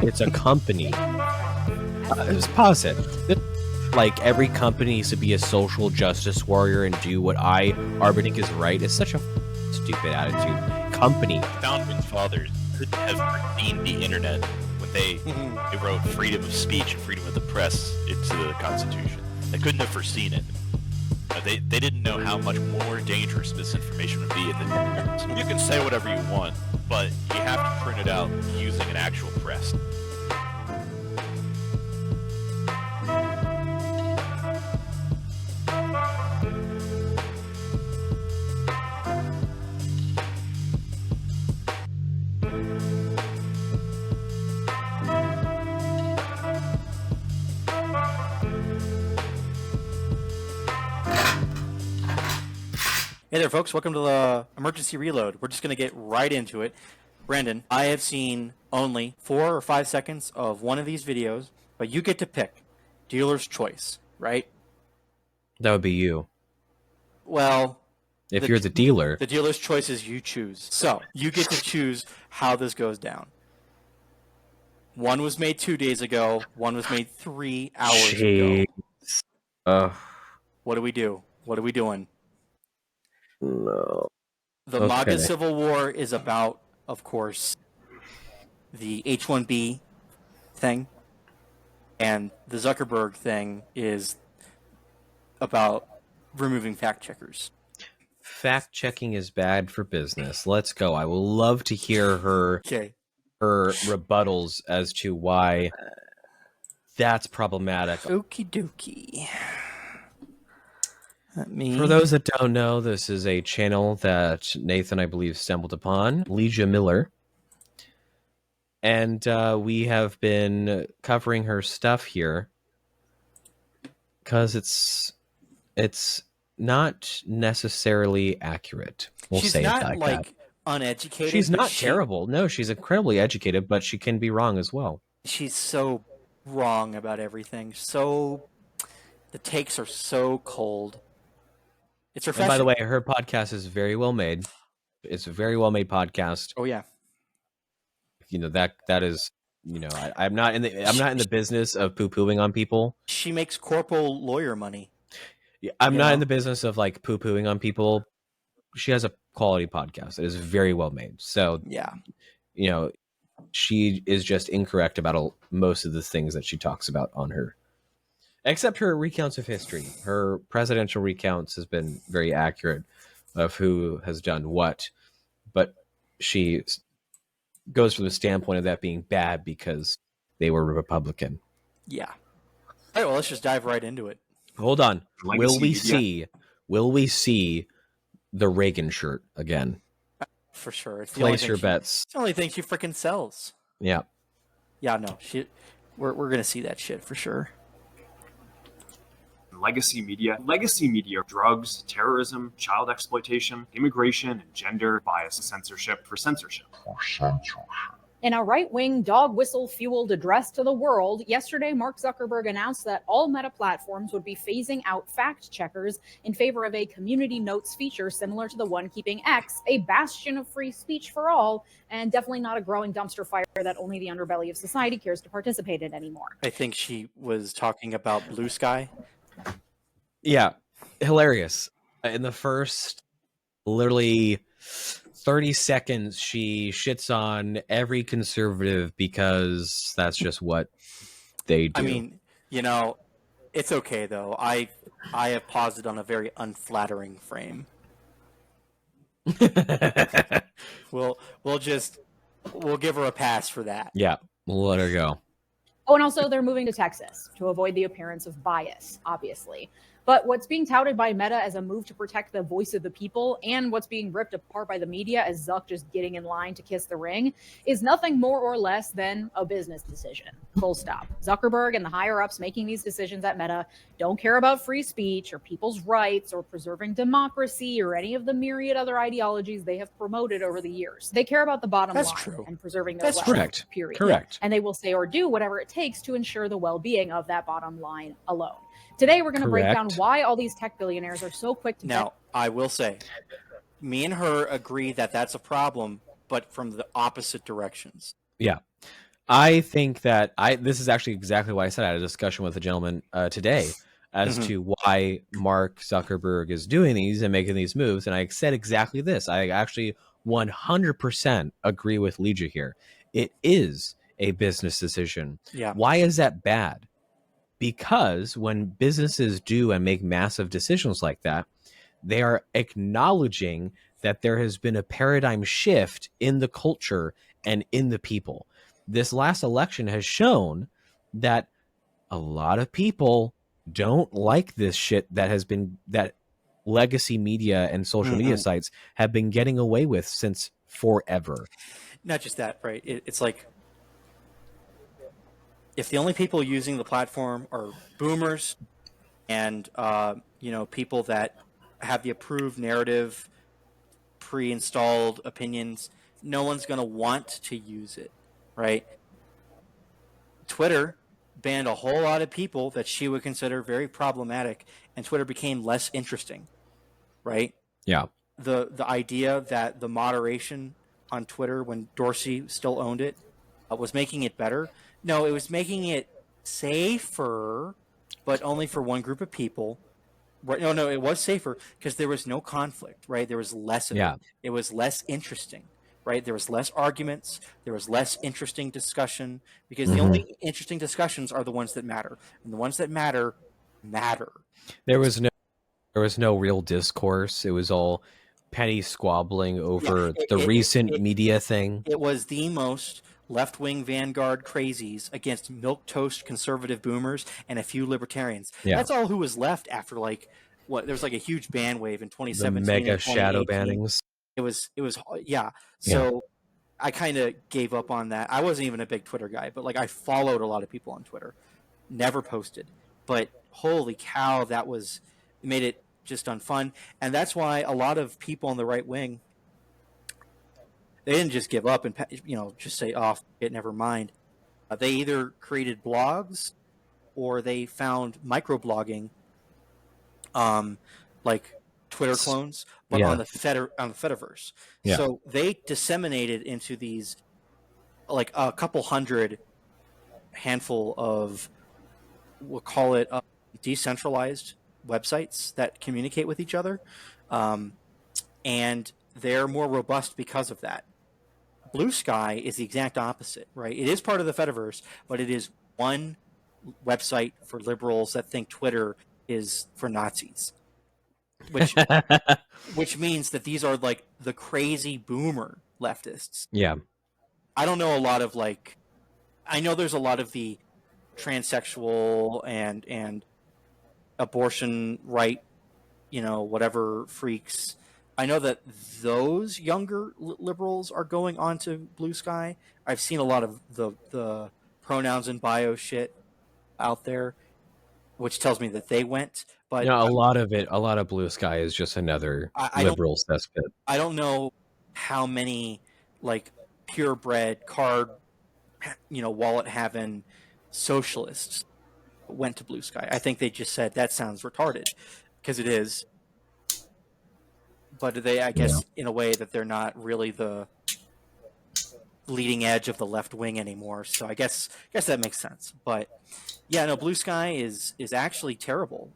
It's a company. Just pause it. Like, every company needs to be a social justice warrior and do what I think is right. It's such a stupid attitude. Company. Founding fathers couldn't have foreseen the internet when they wrote freedom of speech and freedom of the press into the Constitution. They couldn't have foreseen it. They didn't know how much more dangerous misinformation would be in the internet. So you can say whatever you want, but you have to print it out using an actual press. Hey there, folks. Welcome to the Emergency Reload. We're just going to get right into it. Brandon, I have seen only 4 or 5 seconds of one of these videos, but you get to pick. Dealer's choice, right? That would be you. Well, if you're the dealer. The dealer's choice is you choose. So, you get to choose how this goes down. One was made 2 days ago. One was made 3 hours ago. What do we do? What are we doing? No. The MAGA Civil War is about, of course, the H-1B thing, and the Zuckerberg thing is about removing fact checkers. Fact checking is bad for business. Let's go. I will love to hear her rebuttals as to why that's problematic. Okie dokie. For those that don't know, this is a channel that Nathan, I believe, stumbled upon, Leeja Miller. And we have been covering her stuff here because it's not necessarily accurate. She's say not it like that. Uneducated. She's not terrible. No, she's incredibly educated, but she can be wrong as well. She's so wrong about everything. So the takes are so cold. It's refreshing. And by the way, her podcast is very well made. It's a very well made podcast. Oh yeah. You know, that is, you know, I'm not in the business of poo-pooing on people. She makes corporal lawyer money. Yeah, I'm not in the business of like poo-pooing on people. She has a quality podcast. It is very well made. So yeah, you know, she is just incorrect about most of the things that she talks about on her. Except her recounts of history. Her presidential recounts has been very accurate of who has done what. But she goes from the standpoint of that being bad because they were Republican. Yeah. All right, well, let's just dive right into it. Hold on. Will we see the Reagan shirt again? For sure. It's Place your bets. It's the only thing she freaking sells. Yeah. Yeah, no. We're going to see that shit for sure. Legacy media, drugs, terrorism, child exploitation, immigration, and gender bias censorship for censorship. In a right-wing dog whistle-fueled address to the world, yesterday Mark Zuckerberg announced that all Meta platforms would be phasing out fact checkers in favor of a community notes feature similar to the one keeping X a bastion of free speech for all, and definitely not a growing dumpster fire that only the underbelly of society cares to participate in anymore. I think she was talking about Blue Sky. Yeah, hilarious. In the first literally 30 seconds, she shits on every conservative because that's just what they do. I mean, you know, it's okay though. I have paused it on a very unflattering frame. We'll give her a pass for that. Yeah, we'll let her go. Oh, and also they're moving to Texas to avoid the appearance of bias, obviously. But what's being touted by Meta as a move to protect the voice of the people and what's being ripped apart by the media as Zuck just getting in line to kiss the ring is nothing more or less than a business decision. Full stop. Zuckerberg and the higher-ups making these decisions at Meta don't care about free speech or people's rights or preserving democracy or any of the myriad other ideologies they have promoted over the years. They care about the bottom line and preserving their wealth. Correct. Period. Correct. And they will say or do whatever it takes to ensure the well-being of that bottom line alone. Today, we're going to break down why all these tech billionaires are so quick to... Now, I will say, me and her agree that that's a problem, but from the opposite directions. Yeah. I think that this is actually exactly why I said I had a discussion with a gentleman today as to why Mark Zuckerberg is doing these and making these moves. And I said exactly this. I actually 100% agree with Leeja here. It is a business decision. Yeah. Why is that bad? Because when businesses do and make massive decisions like that, they are acknowledging that there has been a paradigm shift in the culture and in the people. This last election has shown that a lot of people don't like this shit that legacy media and social media sites have been getting away with since forever. Not just that, right? It's like, if the only people using the platform are boomers and people that have the approved narrative, pre-installed opinions, no one's going to want to use it, right? Twitter banned a whole lot of people that she would consider very problematic, and Twitter became less interesting, right? Yeah. The idea that the moderation on Twitter, when Dorsey still owned it, was making it better. No, it was making it safer, but only for one group of people. Right? No, it was safer because there was no conflict, right? There was less of it. It was less interesting, right? There was less arguments. There was less interesting discussion, because the only interesting discussions are the ones that matter, and the ones that matter. There was no real discourse. It was all petty squabbling over the recent media thing. It was the most left-wing vanguard crazies against milquetoast conservative boomers and a few libertarians. Yeah. That's all who was left after there was a huge ban wave in 2017. The mega and shadow bannings. It was yeah. So I kind of gave up on that. I wasn't even a big Twitter guy, but I followed a lot of people on Twitter. Never posted, but holy cow, it made it just unfun. And that's why a lot of people on the right wing, they didn't just give up and just say, "Oh, it never mind." They either created blogs or they found microblogging, like Twitter clones, but on the Fediverse. Yeah. So they disseminated into these a couple hundred handful of, we'll call it decentralized websites that communicate with each other, and they're more robust because of that. Blue Sky is the exact opposite, right? It is part of the Fediverse, but it is one website for liberals that think Twitter is for Nazis, which means that these are the crazy boomer leftists. Yeah. I don't know a lot of I know there's a lot of the transsexual and abortion right, whatever freaks. I know that those younger liberals are going on to Blue Sky. I've seen a lot of the pronouns and bio shit out there, which tells me that they went. But a lot of Blue Sky is just another liberal cesspit. I don't know how many purebred card, wallet having socialists went to Blue Sky. I think they just said that sounds retarded, because it is. But I guess in a way that they're not really the leading edge of the left wing anymore. So I guess that makes sense. But yeah, no, Blue Sky is actually terrible.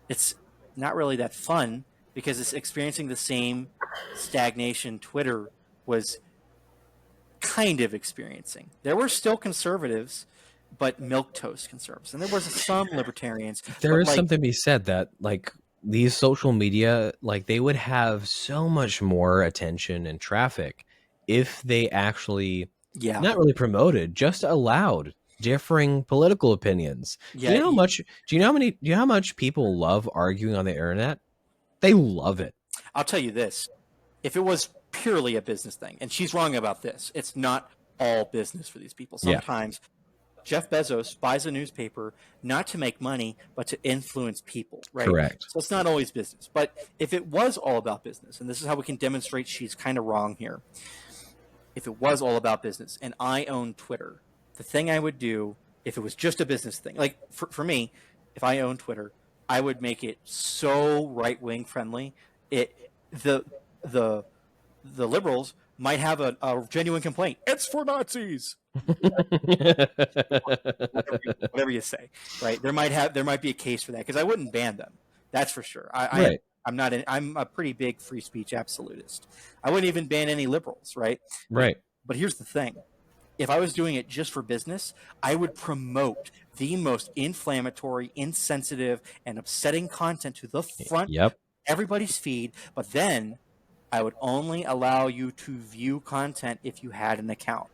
It's not really that fun because it's experiencing the same stagnation Twitter was kind of experiencing. There were still conservatives, but milquetoast conservatives, and there was some libertarians. There is something to be said that these social media, they would have so much more attention and traffic if they actually not really promoted, just allowed differing political opinions. Yeah, do you know how much people love arguing on the internet? They love it. I'll tell you this. If it was purely a business thing, and she's wrong about this, it's not all business for these people. Sometimes Jeff Bezos buys a newspaper not to make money, but to influence people, right? Correct. So it's not always business. But if it was all about business, and this is how we can demonstrate she's kind of wrong here. If it was all about business and I own Twitter, the thing I would do if it was just a business thing, for me, if I owned Twitter, I would make it so right-wing friendly. The liberals might have a genuine complaint. It's for Nazis. Whatever you say, right? There might be a case for that because I wouldn't ban them. That's for sure. Right. I'm a pretty big free speech absolutist. I wouldn't even ban any liberals, right? Right. But here's the thing. If I was doing it just for business, I would promote the most inflammatory, insensitive, and upsetting content to the front Yep. everybody's feed, but then I would only allow you to view content if you had an account.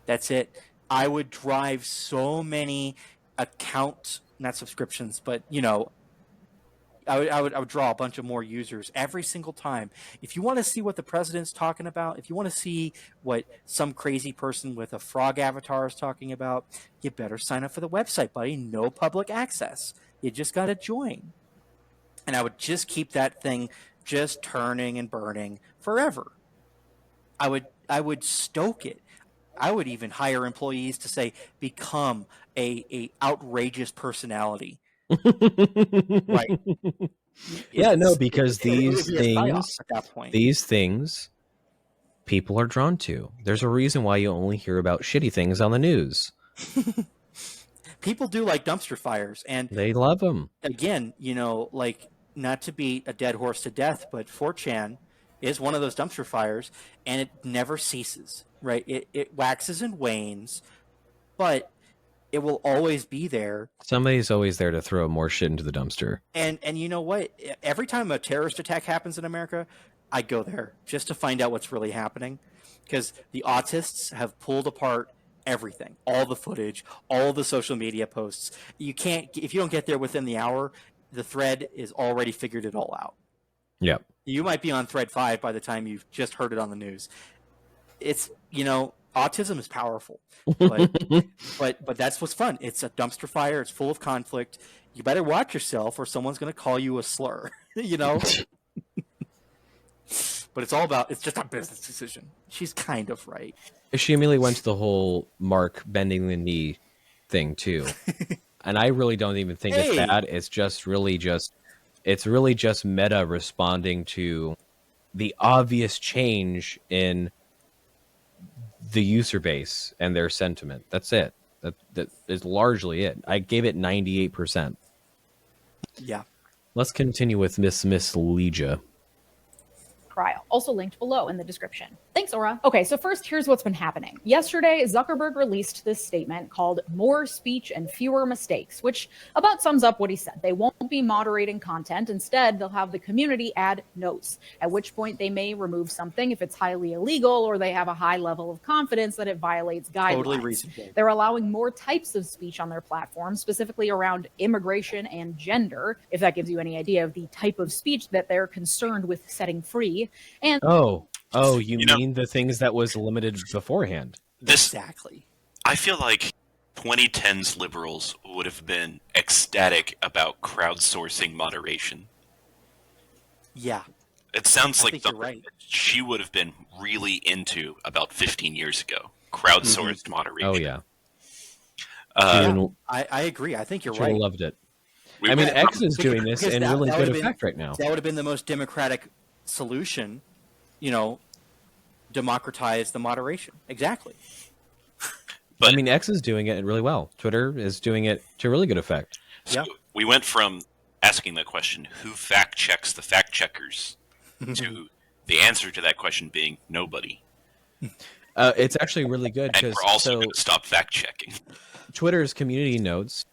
That's it. I would drive so many account, not subscriptions, but I would draw a bunch of more users every single time. If you want to see what the president's talking about, if you want to see what some crazy person with a frog avatar is talking about, you better sign up for the website, buddy. No public access. You just got to join. And I would just keep that thing just turning and burning forever. I would stoke it. I would even hire employees to say, become a outrageous personality. Right. Yeah, no, because these It would be a psyop things, at that point. these things, people are drawn to. There's a reason why you only hear about shitty things on the news. People do like dumpster fires, and They love them. again, like, not to beat a dead horse to death, but 4chan is one of those dumpster fires, and it never ceases. Right? It waxes and wanes, but it will always be there. Somebody's always there to throw more shit into the dumpster. And you know what? Every time a terrorist attack happens in America, I go there just to find out what's really happening, because the autists have pulled apart everything, all the footage, all the social media posts. You can't, if you don't get there within the hour, the thread is already figured it all out. Yep. You might be on thread 5 by the time you've just heard it on the news. It's, autism is powerful, but that's what's fun. It's a dumpster fire. It's full of conflict. You better watch yourself, or someone's going to call you a slur. But it's just a business decision. She's kind of right. She immediately went to the whole Mark bending the knee thing too, and I really don't even think it's bad. It's really just Meta responding to the obvious change in the user base and their sentiment. That's it. That is largely it. I gave it 98%. Yeah. Let's continue with Miss Leeja. Trial, also linked below in the description. Thanks, Aura. Okay, so first, here's what's been happening. Yesterday, Zuckerberg released this statement called More Speech and Fewer Mistakes, which about sums up what he said. They won't be moderating content. Instead, they'll have the community add notes, at which point they may remove something if it's highly illegal or they have a high level of confidence that it violates guidelines. Totally reasonable. They're allowing more types of speech on their platform, specifically around immigration and gender, if that gives you any idea of the type of speech that they're concerned with setting free. And you mean the things that was limited beforehand? Exactly. I feel like 2010's liberals would have been ecstatic about crowdsourcing moderation. Yeah. It sounds I like think something you're right. that she would have been really into about 15 years ago. Crowdsourced moderation. Oh yeah. I agree. I think you're She would have right. loved it. We I mean, went X is doing this Because in that- really that good would've been- effect right now. That would have been the most democratic solution, democratize the moderation. Exactly. But- I mean, X is doing it really well. Twitter is doing it to really good effect. So Yeah. we went from asking the question, who fact checks the fact checkers, to the answer to that question being nobody. It's actually really good And because we're also going to stop fact checking. Twitter's community notes,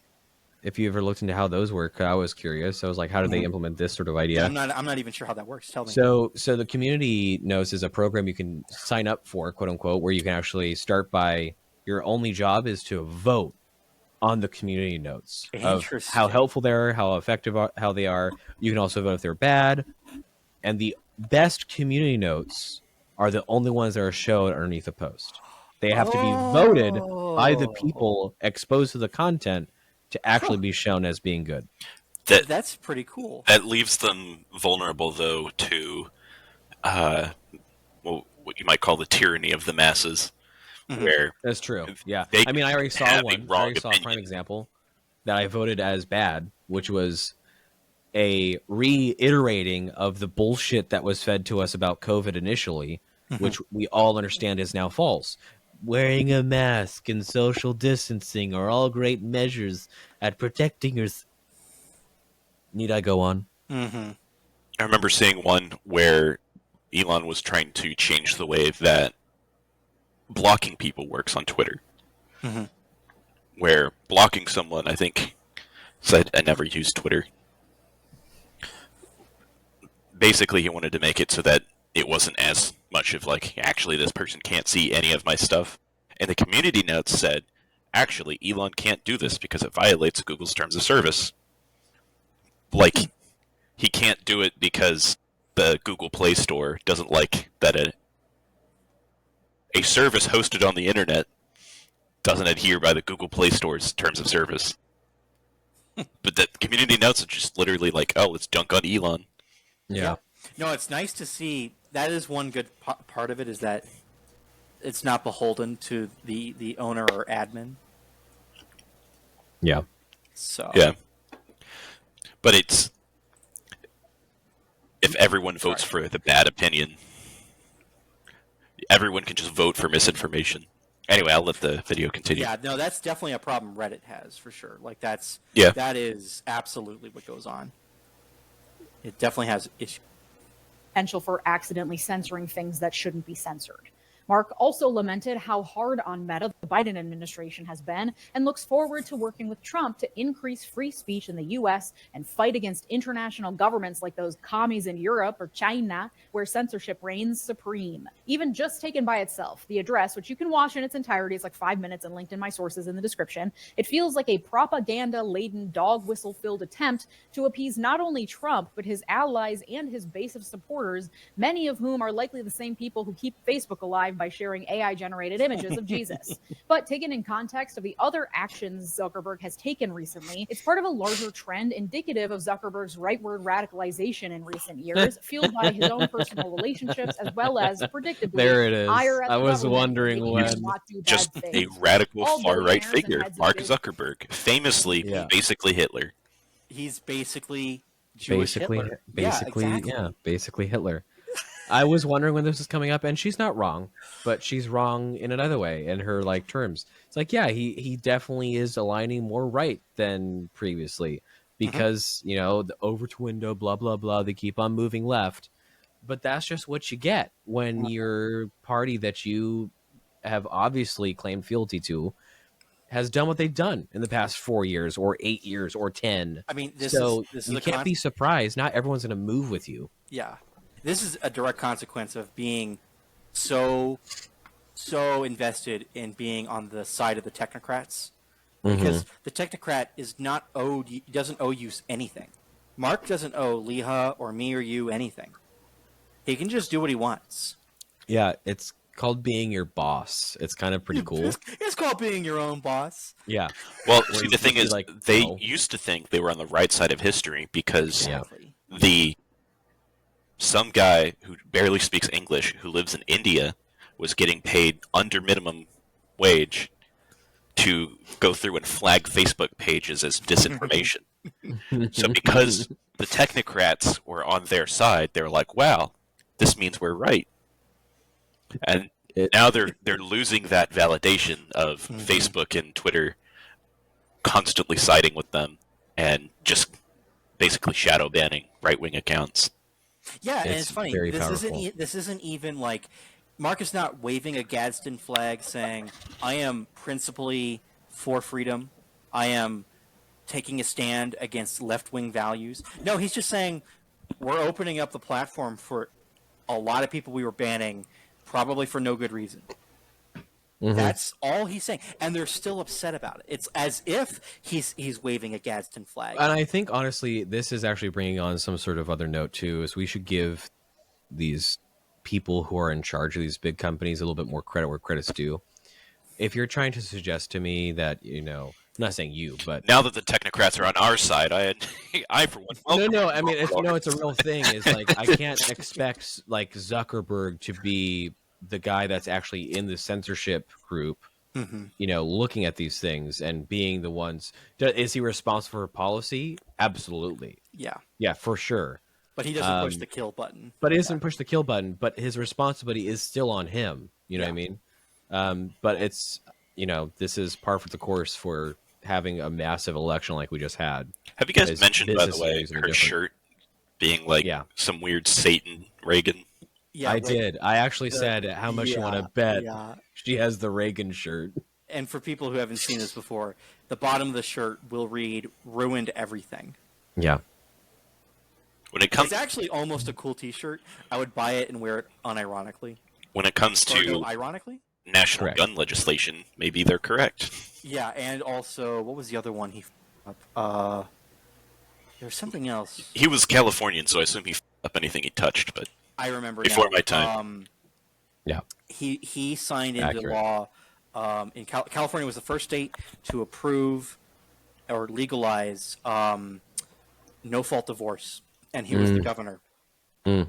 if you ever looked into how those work, I was curious. I was like, how do they implement this sort of idea? I'm not even sure how that works. Tell me. So the community notes is a program you can sign up for, quote unquote, where you can actually start by your only job is to vote on the community notes of how Interesting. helpful they are, how effective how they are. You can also vote if they're bad, and the best community notes are the only ones that are shown underneath a post. They have to be voted by the people exposed to the content to actually be shown as being good. That's pretty cool. That leaves them vulnerable, though, to what you might call the tyranny of the masses, where That's true. Yeah. They I mean, I already saw have a one. I wrong already saw a prime opinion. example that I voted as bad, which was a reiterating of the bullshit that was fed to us about COVID initially, which we all understand is now false. Wearing a mask and social distancing are all great measures at protecting your. Need I go on? Mm-hmm. I remember seeing one where Elon was trying to change the way that blocking people works on Twitter. Mm-hmm. Where blocking someone, I think, said I never used Twitter. Basically, he wanted to make it so that it wasn't as much of like, actually, this person can't see any of my stuff. And the community notes said, actually, Elon can't do this because it violates Google's terms of service. Like, he can't do it because the Google Play Store doesn't like that a service hosted on the internet doesn't adhere by the Google Play Store's terms of service. But the community notes are just literally like, oh, let's dunk on Elon. Yeah. No, it's nice to see. That is one good part of it, is that it's not beholden to the owner or admin. Yeah. So Yeah. But it's... If everyone votes for the bad opinion, everyone can just vote for misinformation. Anyway, I'll let the video continue. Yeah, no, that's definitely a problem Reddit has, for sure. Like, that is absolutely what goes on. It definitely has issues. Potential for accidentally censoring things that shouldn't be censored. Mark also lamented how hard on Meta the Biden administration has been and looks forward to working with Trump to increase free speech in the U.S. and fight against international governments like those commies in Europe or China, where censorship reigns supreme. Even just taken by itself, the address, which you can watch in its entirety, is like 5 minutes and linked in my sources in the description. It feels like a propaganda-laden, dog whistle-filled attempt to appease not only Trump, but his allies and his base of supporters, many of whom are likely the same people who keep Facebook alive by sharing AI-generated images of Jesus. But taken in context of the other actions Zuckerberg has taken recently, it's part of a larger trend indicative of Zuckerberg's rightward radicalization in recent years, fueled by his own personal relationships, as well as, predictably, There it is. ire at I the was government wondering making when. them not do bad Just a things. radical All far-right billionaires and figure, heads of Mark big- Zuckerberg. Famously, Yeah. basically Hitler. He's basically Jewish Hitler. Basically Hitler. I was wondering when this was coming up, and she's not wrong, but she's wrong in another way in her like terms. It's like, yeah, he definitely is aligning more right than previously because you know the over to window, blah blah blah. They keep on moving left, but that's just what you get when your party that you have obviously claimed fealty to has done what they've done in the past 4 years or 8 years or 10. I mean, this So is you can't be surprised. Not everyone's going to move with you. Yeah. This is a direct consequence of being so invested in being on the side of the technocrats, because the technocrat doesn't owe you anything. Mark doesn't owe Leeja or me or you anything. He can just do what he wants. Yeah, it's called being your boss. It's kind of pretty cool. It's called being your own boss. Yeah. Well, see, the thing is, like, they oh. used to think they were on the right side of history because Yeah. Exactly. some guy who barely speaks English, who lives in India, was getting paid under minimum wage to go through and flag Facebook pages as disinformation. So because the technocrats were on their side, they were like, wow, this means we're right. And now they're losing that validation of Facebook and Twitter constantly siding with them and just basically shadow banning right-wing accounts. Yeah, and It's it's funny. very This powerful. isn't even like Mark is not waving a Gadsden flag saying, "I am principally for freedom. I am taking a stand against left-wing values." No, he's just saying we're opening up the platform for a lot of people we were banning, probably for no good reason. That's all he's saying, and they're still upset about it. It's as if he's waving a Gadsden flag. And I think, honestly, this is actually bringing on some sort of other note, too, is we should give these people who are in charge of these big companies a little bit more credit where credit's due. If you're trying to suggest to me that, you know, I'm not saying you, but... Now that the technocrats are on our side, I for one... No, I mean, it's a real thing. Is like, I can't expect, like, Zuckerberg to be the guy that's actually in the censorship group looking at these things and being the ones. Is he responsible for policy? Absolutely. Yeah, for sure. But he doesn't push the kill button. But he doesn't push the kill button. But his responsibility is still on him. You know what I mean? But it's this is par for the course for having a massive election like we just had. Have you guys mentioned, by the way, her shirt being like some weird Satan Reagan? Yeah, I did. I actually said how much you want to bet she has the Reagan shirt. And for people who haven't seen this before, the bottom of the shirt will read "Ruined everything." Yeah. When it comes, it's actually almost a cool T-shirt. I would buy it and wear it unironically. When it comes to ironically, national gun legislation, maybe they're correct. Yeah, and also, what was the other one he there's something else. He was Californian, so I assume he f***ed up anything he touched, but I remember before my time. He signed into law. In California was the first state to approve or legalize no-fault divorce, and he was the governor. A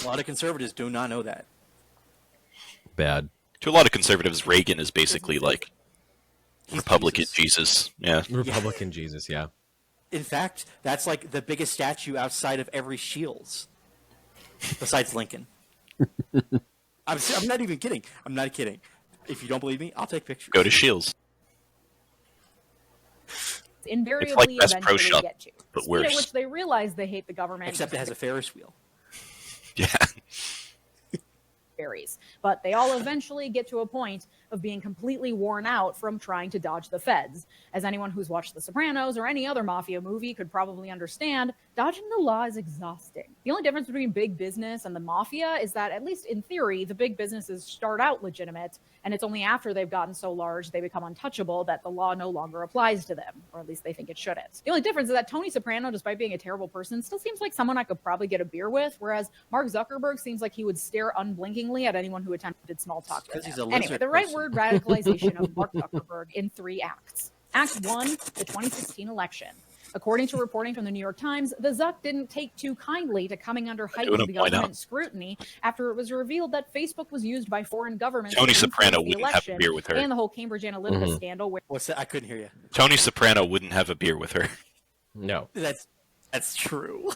lot of conservatives do not know that. Bad. To a lot of conservatives, Reagan is basically like Republican Jesus. Yeah. Republican Jesus, yeah. In fact, that's like the biggest statue outside of every Shields, besides Lincoln. I'm not even kidding. I'm not kidding. If you don't believe me, I'll take pictures. Go to Shields. Invariably, it's like Best Pro Shop, get to. but worse. At which they realize they hate the government. Except it has a Ferris wheel. Yeah. Varies. But they all eventually get to a point of being completely worn out from trying to dodge the feds. As anyone who's watched The Sopranos or any other mafia movie could probably understand, dodging the law is exhausting. The only difference between big business and the mafia is that, at least in theory, the big businesses start out legitimate, and it's only after they've gotten so large they become untouchable that the law no longer applies to them, or at least they think it shouldn't. The only difference is that Tony Soprano, despite being a terrible person, still seems like someone I could probably get a beer with, whereas Mark Zuckerberg seems like he would stare unblinkingly at anyone who attempted small talk with him. Anyway, the right word radicalization of Mark Zuckerberg in 3 acts. Act 1, the 2016 election. According to reporting from the New York Times, the Zuck didn't take too kindly to coming under heightened government scrutiny after it was revealed that Facebook was used by foreign governments. Tony Soprano wouldn't have a beer with her. And the whole Cambridge Analytica scandal. What's that? I couldn't hear you. Tony Soprano wouldn't have a beer with her. No. That's true.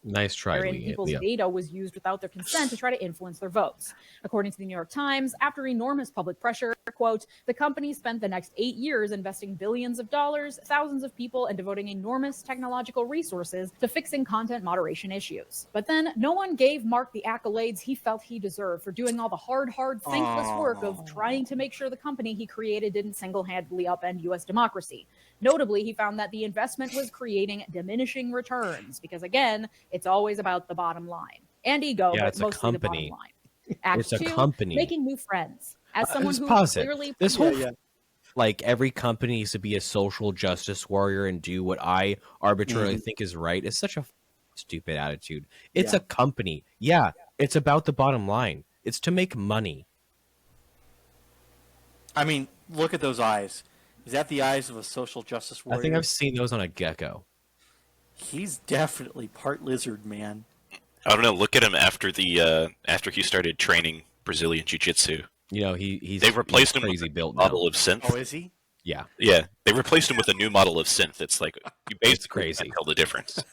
Nice try, wherein people's data was used without their consent to try to influence their votes. According to the New York Times, after enormous public pressure, quote, the company spent the next 8 years investing billions of dollars, thousands of people, and devoting enormous technological resources to fixing content moderation issues. But then no one gave Mark the accolades he felt he deserved for doing all the hard, thankless work of trying to make sure the company he created didn't single-handedly upend U.S. democracy. Notably, he found that the investment was creating diminishing returns because, again, it's always about the bottom line and ego, but mostly the bottom line. Act 2, making new friends. As someone who clearly this whole like every company needs to be a social justice warrior and do what I arbitrarily think is right is such a stupid attitude. It's a company. Yeah, it's about the bottom line. It's to make money. I mean, look at those eyes. Is that the eyes of a social justice warrior? I think I've seen those on a gecko. He's definitely part lizard, man. I don't know. Look at him after he started training Brazilian Jiu-Jitsu. You know, they've replaced him with a model of synth. Oh, is he? Yeah. Yeah. They replaced him with a new model of synth. It's like you basically crazy. can't tell the difference.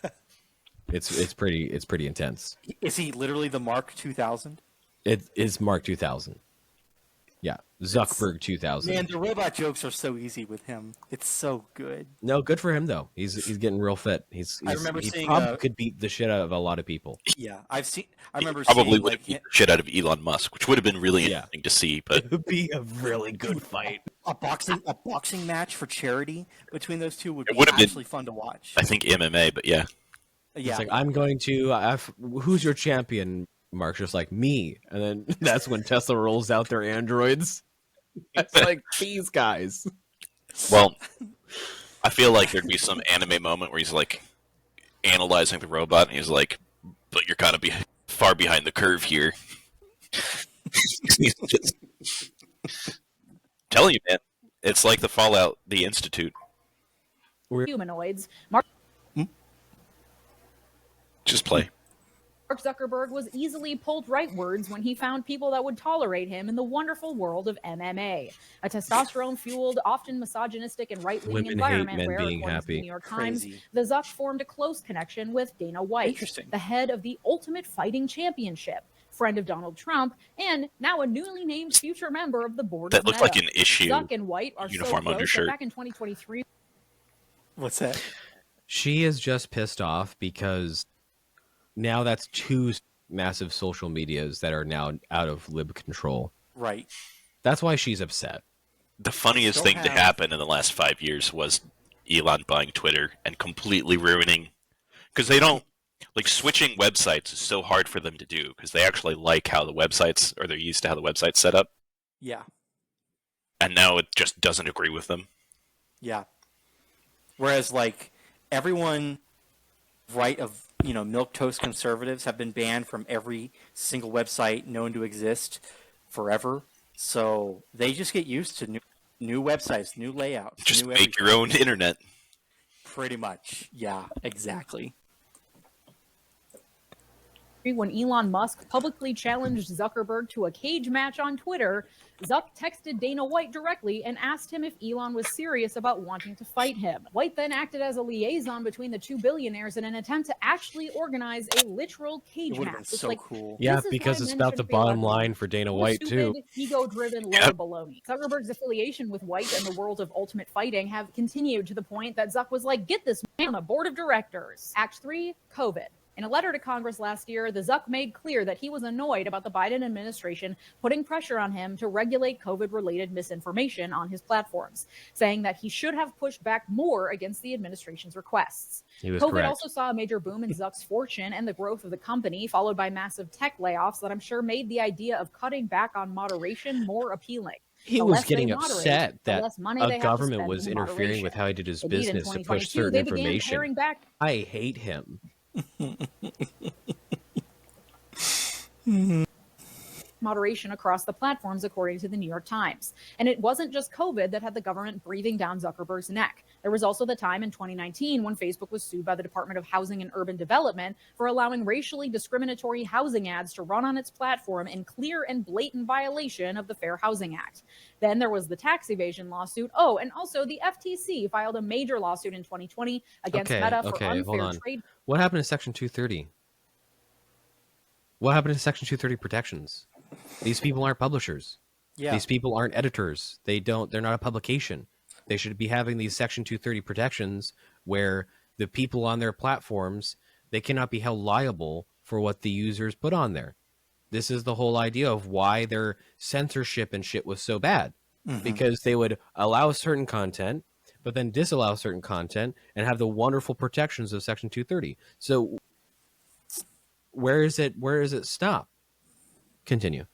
It's pretty intense. Is he literally the Mark 2000? It is Mark 2000. Yeah, Zuckerberg 2000. Man, the robot jokes are so easy with him. It's so good. No, good for him though. He's getting real fit. He probably could beat the shit out of a lot of people. Yeah, I remember probably would have beat the shit out of Elon Musk, which would have been really interesting to see. But it would be a really good fight. A boxing match for charity between those two would be actually fun to watch. I think MMA, but yeah. It's like I'm going to. Who's your champion? Mark's just like me, and then that's when Tesla rolls out their androids. It's like these guys. Well, I feel like there'd be some anime moment where he's like analyzing the robot, and he's like, "But you're kind of far behind the curve here." Just telling you, man, it's like the Fallout, the Institute. Humanoids. Just play. Mark Zuckerberg was easily pulled rightwards when he found people that would tolerate him in the wonderful world of MMA, a testosterone-fueled, often misogynistic and right-leaning Women hate environment men where, being according to the happy. New York Times, Crazy. the Zuck formed a close connection with Dana White, Interesting. the head of the Ultimate Fighting Championship, friend of Donald Trump, and now a newly named future member of the board That of looked Meta. like an issue Zuck and White are so uniform close undershirt. that back in 2023, What's that? She is just pissed off because now that's two massive social medias that are now out of lib control. Right. That's why she's upset. The funniest Still thing to have- happen in the last 5 years was Elon buying Twitter and completely ruining, because they don't like switching websites is so hard for them to do because they actually like how the websites, or they're used to how the website's set up, Yeah. and now it just doesn't agree with them. Yeah. Whereas, like, everyone right of, milquetoast conservatives have been banned from every single website known to exist forever. So they just get used to new websites, new layouts, Just new make your everything. own internet. Pretty much. Yeah, exactly. when Elon Musk publicly challenged Zuckerberg to a cage match on Twitter, Zuck texted Dana White directly and asked him if Elon was serious about wanting to fight him. White then acted as a liaison between the two billionaires in an attempt to actually organize a literal It cage would have match. been so cool. Yeah, This is because why it's men about the shouldn't be allowed bottom to line for Dana What White too. stupid, ego-driven lower Yep. baloney. Zuckerberg's affiliation with White and the world of ultimate fighting have continued to the point that Zuck was like, get this man on a board of directors. Act 3, COVID. In a letter to Congress last year, the Zuck made clear that he was annoyed about the Biden administration putting pressure on him to regulate COVID-related misinformation on his platforms, saying that he should have pushed back more against the administration's requests. He was COVID correct. also saw a major boom in Zuck's fortune and the growth of the company, followed by massive tech layoffs that I'm sure made the idea of cutting back on moderation more appealing. He The was less they getting moderate, upset the that less money a they have to government spend was in interfering with moderation. how he did his Indeed, in business to push 2022, certain they began information. paring back I hate him. moderation across the platforms, according to the New York Times. And it wasn't just COVID that had the government breathing down Zuckerberg's neck. There was also the time in 2019 when Facebook was sued by the Department of Housing and Urban Development for allowing racially discriminatory housing ads to run on its platform in clear and blatant violation of the Fair Housing Act. Then there was the tax evasion lawsuit. Oh, and also the FTC filed a major lawsuit in 2020 against Meta for hold unfair on. trade. What happened to Section 230? What happened to Section 230 protections? These people aren't publishers. Yeah. These people aren't editors. They're not a publication. They should be having these Section 230 protections where the people on their platforms, they cannot be held liable for what the users put on there. This is the whole idea of why their censorship and shit was so bad. Because they would allow certain content, but then disallow certain content and have the wonderful protections of Section 230. So where is it stop? Continue.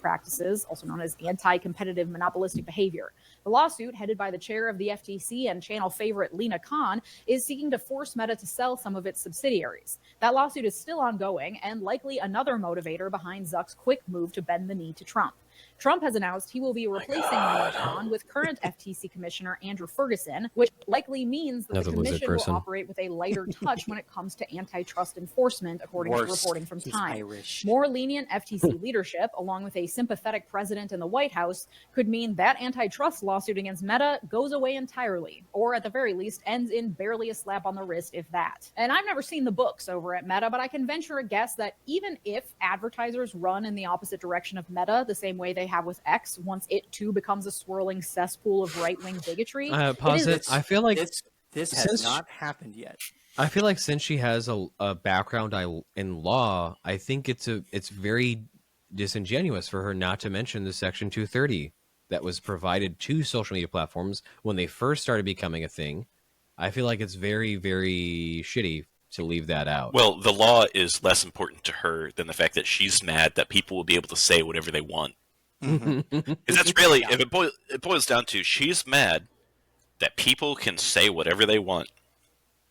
Practices, also known as anti-competitive monopolistic behavior. The lawsuit, headed by the chair of the FTC and channel favorite Leeja Khan, is seeking to force Meta to sell some of its subsidiaries. That lawsuit is still ongoing and likely another motivator behind Zuck's quick move to bend the knee to Trump. Trump has announced he will be replacing Leeja Khan with current FTC Commissioner Andrew Ferguson, which likely means that Another the lizard commission will person. operate with a lighter touch when it comes to antitrust enforcement, according to Worse. reporting from He's Time. Irish. More lenient FTC leadership, along with a sympathetic president in the White House, could mean that antitrust lawsuit against Meta goes away entirely, or at the very least ends in barely a slap on the wrist, if that. And I've never seen the books over at Meta, but I can venture a guess that even if advertisers run in the opposite direction of Meta, the same way they have with X, once it too becomes a swirling cesspool of right-wing bigotry, Pause it. I feel like This has since- not happened yet. I feel like since she has a background in law, I think it's very disingenuous for her not to mention the Section 230 that was provided to social media platforms when they first started becoming a thing. I feel like it's very, very shitty to leave that out. Well, the law is less important to her than the fact that she's mad that people will be able to say whatever they want. Because that's really, if it boils down to, she's mad that people can say whatever they want.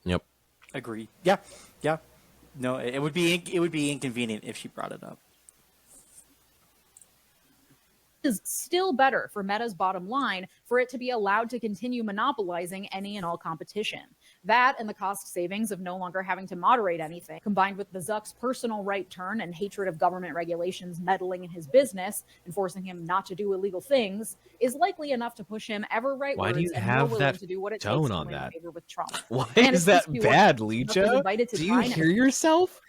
Yep. Agreed. Yeah. Yeah. No, it would be inconvenient if she brought it up. is still better for Meta's bottom line for it to be allowed to continue monopolizing any and all competition. That and the cost savings of no longer having to moderate anything, combined with the Zuck's personal right turn and hatred of government regulations meddling in his business and forcing him not to do illegal things, is likely enough to push him ever Why do you rightwards and more have willing that to do what it takes tone to on win that? favor with Trump. Why And is it that seems to be bad, working. Zuck was Leeja? invited to Do you dine hear yourself?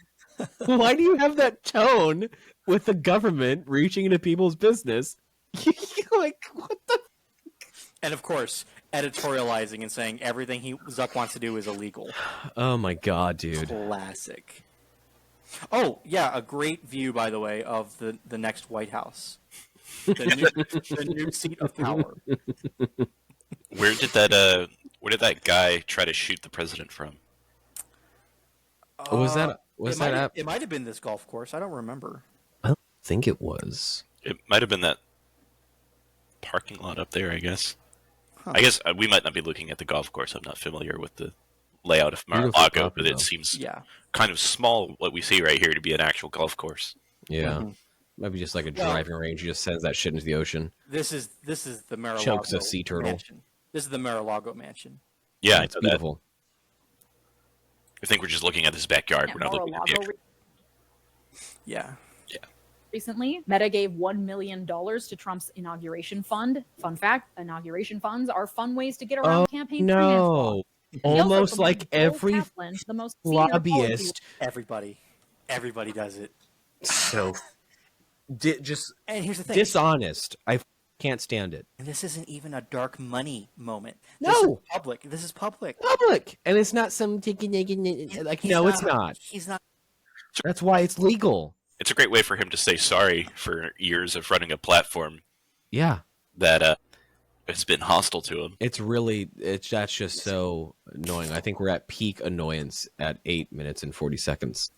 Why do you have that tone with the government reaching into people's business? Like, what the? And of course, editorializing and saying everything Zuck wants to do is illegal. Oh my god, dude. Classic. Oh yeah, a great view, by the way, of the next White House, the new seat of power. Where did that guy try to shoot the president from? Was that It might have been this golf course. I don't remember. I don't think it was. It might have been that parking lot up there, I guess. Huh. I guess we might not be looking at the golf course. I'm not familiar with the layout of Beautiful Mar-a-Lago, property, but it though. seems Yeah. kind of small, what we see right here, to be an actual golf course. Yeah. Mhm. Might be just like a Well- driving range. He just sends that shit into the ocean. This is the Mar-a-Lago Chokes a sea turtle. mansion. This is the Mar-a-Lago mansion. Yeah, It's I know that. beautiful. I think we're just looking at his backyard. Yeah, We're not looking at the Mar-a-Lago Yeah. recently, Meta gave $1 million to Trump's inauguration fund. Fun fact, inauguration funds are fun ways to get around campaign finance law. No. He also Almost promoted like Joel every Kaplan, the most senior lobbyist. Everybody does it. So just And here's the thing. dishonest. I can't stand it. And this isn't even a dark money moment. No. This is public. This is public. Public, and it's not some like He's no, it's not. He's not. That's why it's legal. It's a great way for him to say sorry for years of running a platform Yeah, that has been hostile to him. that's just so annoying. I think we're at peak annoyance at 8 minutes and 40 seconds.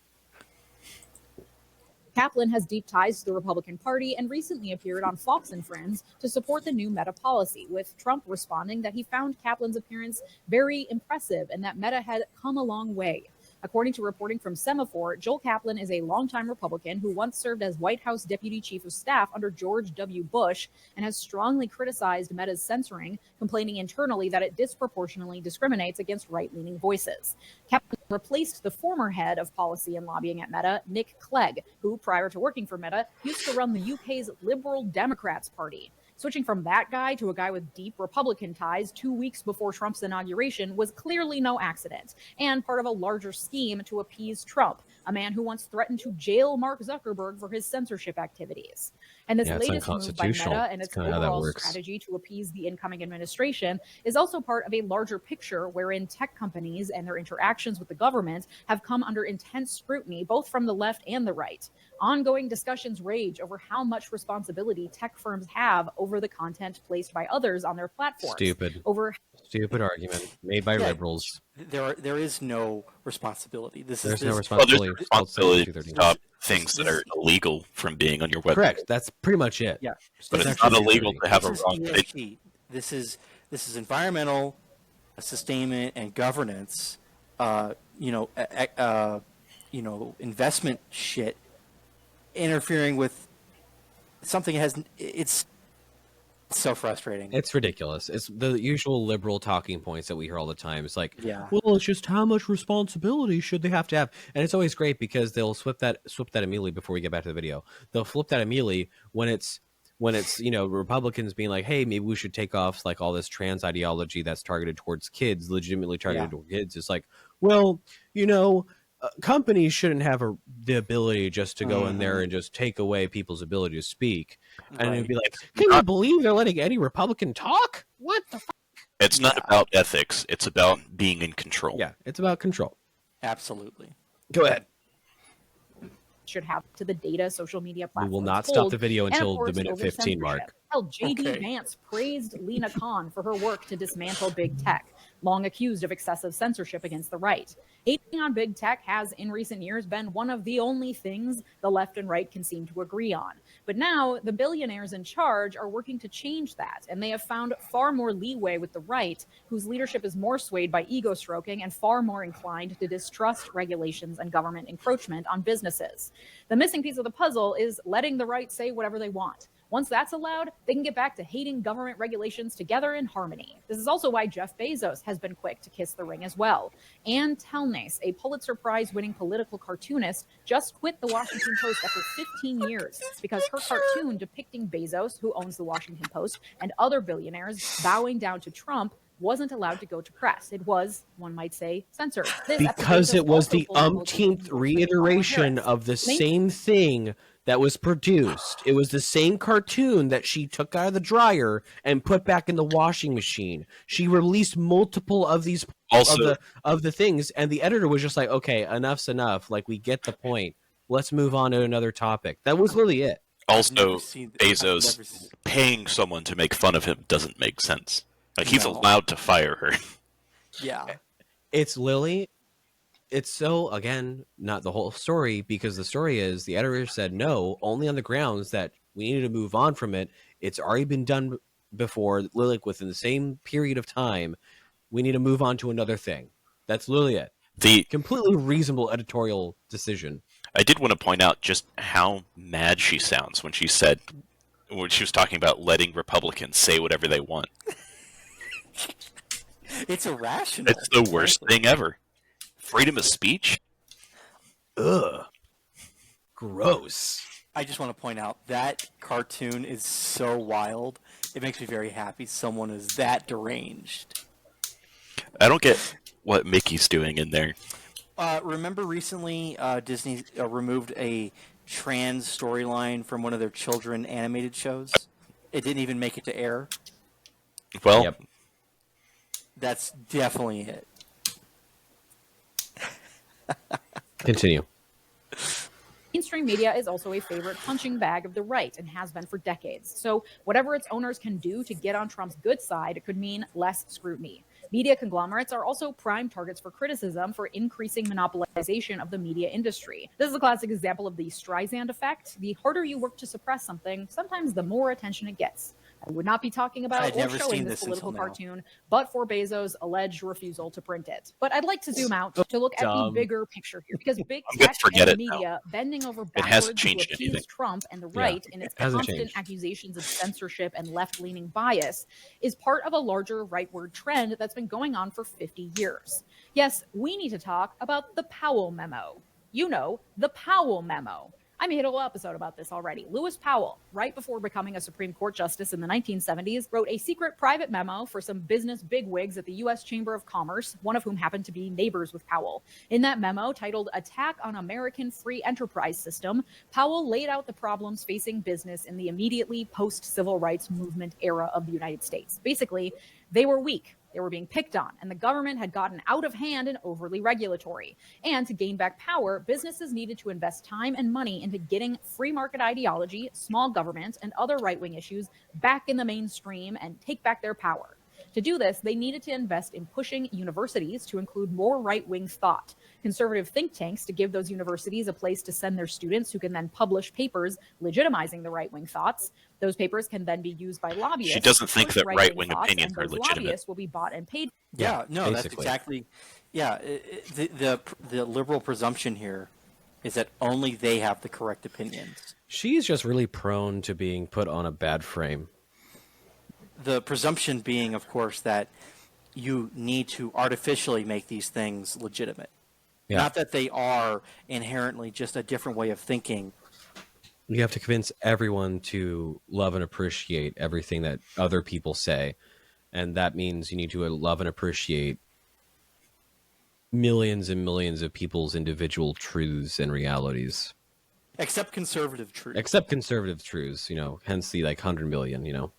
Kaplan has deep ties to the Republican Party and recently appeared on Fox and Friends to support the new Meta policy, with Trump responding that he found Kaplan's appearance very impressive and that Meta had come a long way. According to reporting from Semaphore, Joel Kaplan is a longtime Republican who once served as White House Deputy Chief of Staff under George W. Bush and has strongly criticized Meta's censoring, complaining internally that it disproportionately discriminates against right-leaning voices. Kaplan replaced the former head of policy and lobbying at Meta, Nick Clegg, who, prior to working for Meta, used to run the UK's Liberal Democrats Party. Switching from that guy to a guy with deep Republican ties 2 weeks before Trump's inauguration was clearly no accident, and part of a larger scheme to appease Trump, a man who once threatened to jail Mark Zuckerberg for his censorship activities. And this Yeah, it's latest move by unconstitutional. Meta and That's its kinda how that overall works. strategy to appease the incoming administration is also part of a larger picture wherein tech companies and their interactions with the government have come under intense scrutiny, both from the left and the right. Ongoing discussions rage over how much responsibility tech firms have over the content placed by others on their platforms. Stupid argument made by Yeah. liberals. There is no responsibility. There's no Well, there's responsibility. a responsibility to 239. stop things that are illegal from being on your website. Correct. That's pretty much it. Yeah. But That's it's not actually illegal 230. to have a This is wrong opinion. ESG. This is environmental sustainment and governance. Investment shit interfering with something that has. It's so frustrating. It's ridiculous. It's the usual liberal talking points that we hear all the time. It's like, Yeah. well, it's just how much responsibility should they have to have? And it's always great because they'll flip that immediately before we get back to the video. They'll flip that immediately when it's Republicans being like, hey, maybe we should take off like all this trans ideology that's targeted towards kids, legitimately targeted towards kids. It's like, well, companies shouldn't have the ability just to go in there and just take away people's ability to speak. And it'd be like, can you believe they're letting any Republican talk? What the fuck? It's not about ethics. It's about being in control. Yeah, it's about control. Absolutely. Go ahead. Should have to the data social media We platforms. will not stop hold, the video and, of until the course, minute over 15 mark. censorship. Hell, J.D. Okay. Vance praised Lena Khan for her work to dismantle big tech, long accused of excessive censorship against the right. Hating on big tech has, in recent years, been one of the only things the left and right can seem to agree on. But now, the billionaires in charge are working to change that, and they have found far more leeway with the right, whose leadership is more swayed by ego stroking and far more inclined to distrust regulations and government encroachment on businesses. The missing piece of the puzzle is letting the right say whatever they want. Once that's allowed, they can get back to hating government regulations together in harmony. This is also why Jeff Bezos has been quick to kiss the ring as well. Ann Telnace, a Pulitzer Prize-winning political cartoonist, just quit the Washington Post after 15 years because her cartoon depicting Bezos, who owns the Washington Post, and other billionaires bowing down to Trump wasn't allowed to go to press. It was, one might say, censored. Because it was the umpteenth reiteration of the same thing that was produced. It was the same cartoon that she took out of the dryer and put back in the washing machine. She released multiple of these of the things, and the editor was just like, okay, enough's enough. Like, we get the point. Let's move on to another topic. That was really it. Also, Bezos paying someone to make fun of him doesn't make sense. Like, he's allowed to fire her. Yeah. It's Lily. It's so, again, not the whole story, because the story is the editor said no, only on the grounds that we needed to move on from it. It's already been done before, literally within the same period of time. We need to move on to another thing. That's literally it. The completely reasonable editorial decision. I did want to point out just how mad she sounds when she was talking about letting Republicans say whatever they want. It's irrational. It's the worst thing ever. Freedom of speech? Ugh. Gross. I just want to point out that cartoon is so wild. It makes me very happy someone is that deranged. I don't get what Mickey's doing in there. Remember recently Disney removed a trans storyline from one of their children animated shows? It didn't even make it to air. Well, Yep. That's definitely it. Continue. Mainstream media is also a favorite punching bag of the right and has been for decades. So whatever its owners can do to get on Trump's good side could mean less scrutiny. Media conglomerates are also prime targets for criticism for increasing monopolization of the media industry. This is a classic example of the Streisand effect. The harder you work to suppress something, sometimes the more attention it gets. I would not be talking about or showing this political cartoon, but for Bezos' alleged refusal to print it. But I'd like to zoom out to look at the bigger picture here, because big tech and media bending over backwards to appease Trump and the right in its constant accusations of censorship and left-leaning bias is part of a larger rightward trend that's been going on for 50 years. Yes, we need to talk about the Powell memo. You know, the Powell memo. I made a whole episode about this already. Lewis Powell, right before becoming a Supreme Court justice in the 1970s, wrote a secret private memo for some business bigwigs at the U.S. Chamber of Commerce, one of whom happened to be neighbors with Powell. In that memo, titled Attack on American Free Enterprise System, Powell laid out the problems facing business in the immediately post-civil rights movement era of the United States. Basically, they were weak. They were being picked on, and the government had gotten out of hand and overly regulatory. And to gain back power, businesses needed to invest time and money into getting free market ideology, small government, and other right-wing issues back in the mainstream and take back their power. To do this, they needed to invest in pushing universities to include more right-wing thought, conservative think tanks to give those universities a place to send their students who can then publish papers legitimizing the right-wing thoughts. Those papers can then be used by lobbyists. She doesn't think that right-wing opinions are legitimate. Lobbyists will be bought and paid. Yeah, no, basically. That's exactly. Yeah, the liberal presumption here is that only they have the correct opinions. She's just really prone to being put on a bad frame. The presumption being, of course, that you need to artificially make these things legitimate. Yeah. Not that they are inherently just a different way of thinking. You have to convince everyone to love and appreciate everything that other people say. And that means you need to love and appreciate millions and millions of people's individual truths and realities. Except conservative truths. Except conservative truths, you know, hence the 100 million, you know.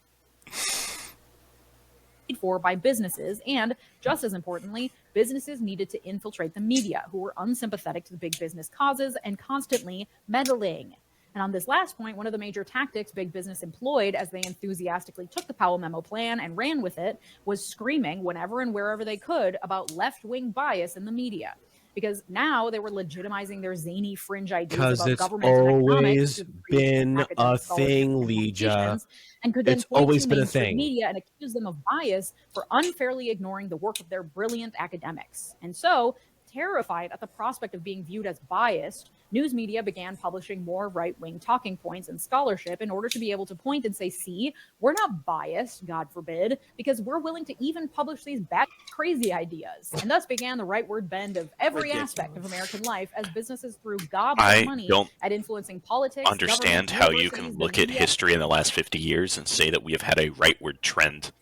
For by businesses, and just as importantly, businesses needed to infiltrate the media, who were unsympathetic to the big business causes and constantly meddling. And on this last point, one of the major tactics big business employed as they enthusiastically took the Powell memo plan and ran with it was screaming whenever and wherever they could about left-wing bias in the media. Because now they were legitimizing their zany fringe ideas about government and economics. Because it's always been a thing, Leeja. And could then it's always been a thing. Media and accuse them of bias for unfairly ignoring the work of their brilliant academics. And so, Terrified at the prospect of being viewed as biased, news media began publishing more right-wing talking points and scholarship in order to be able to point and say, see, we're not biased, God forbid, because we're willing to even publish these bad, crazy ideas. And thus began the rightward bend of every aspect of American life as businesses threw gobs of money at influencing politics, understand how you can look at history in the last 50 years and say that we have had a rightward trend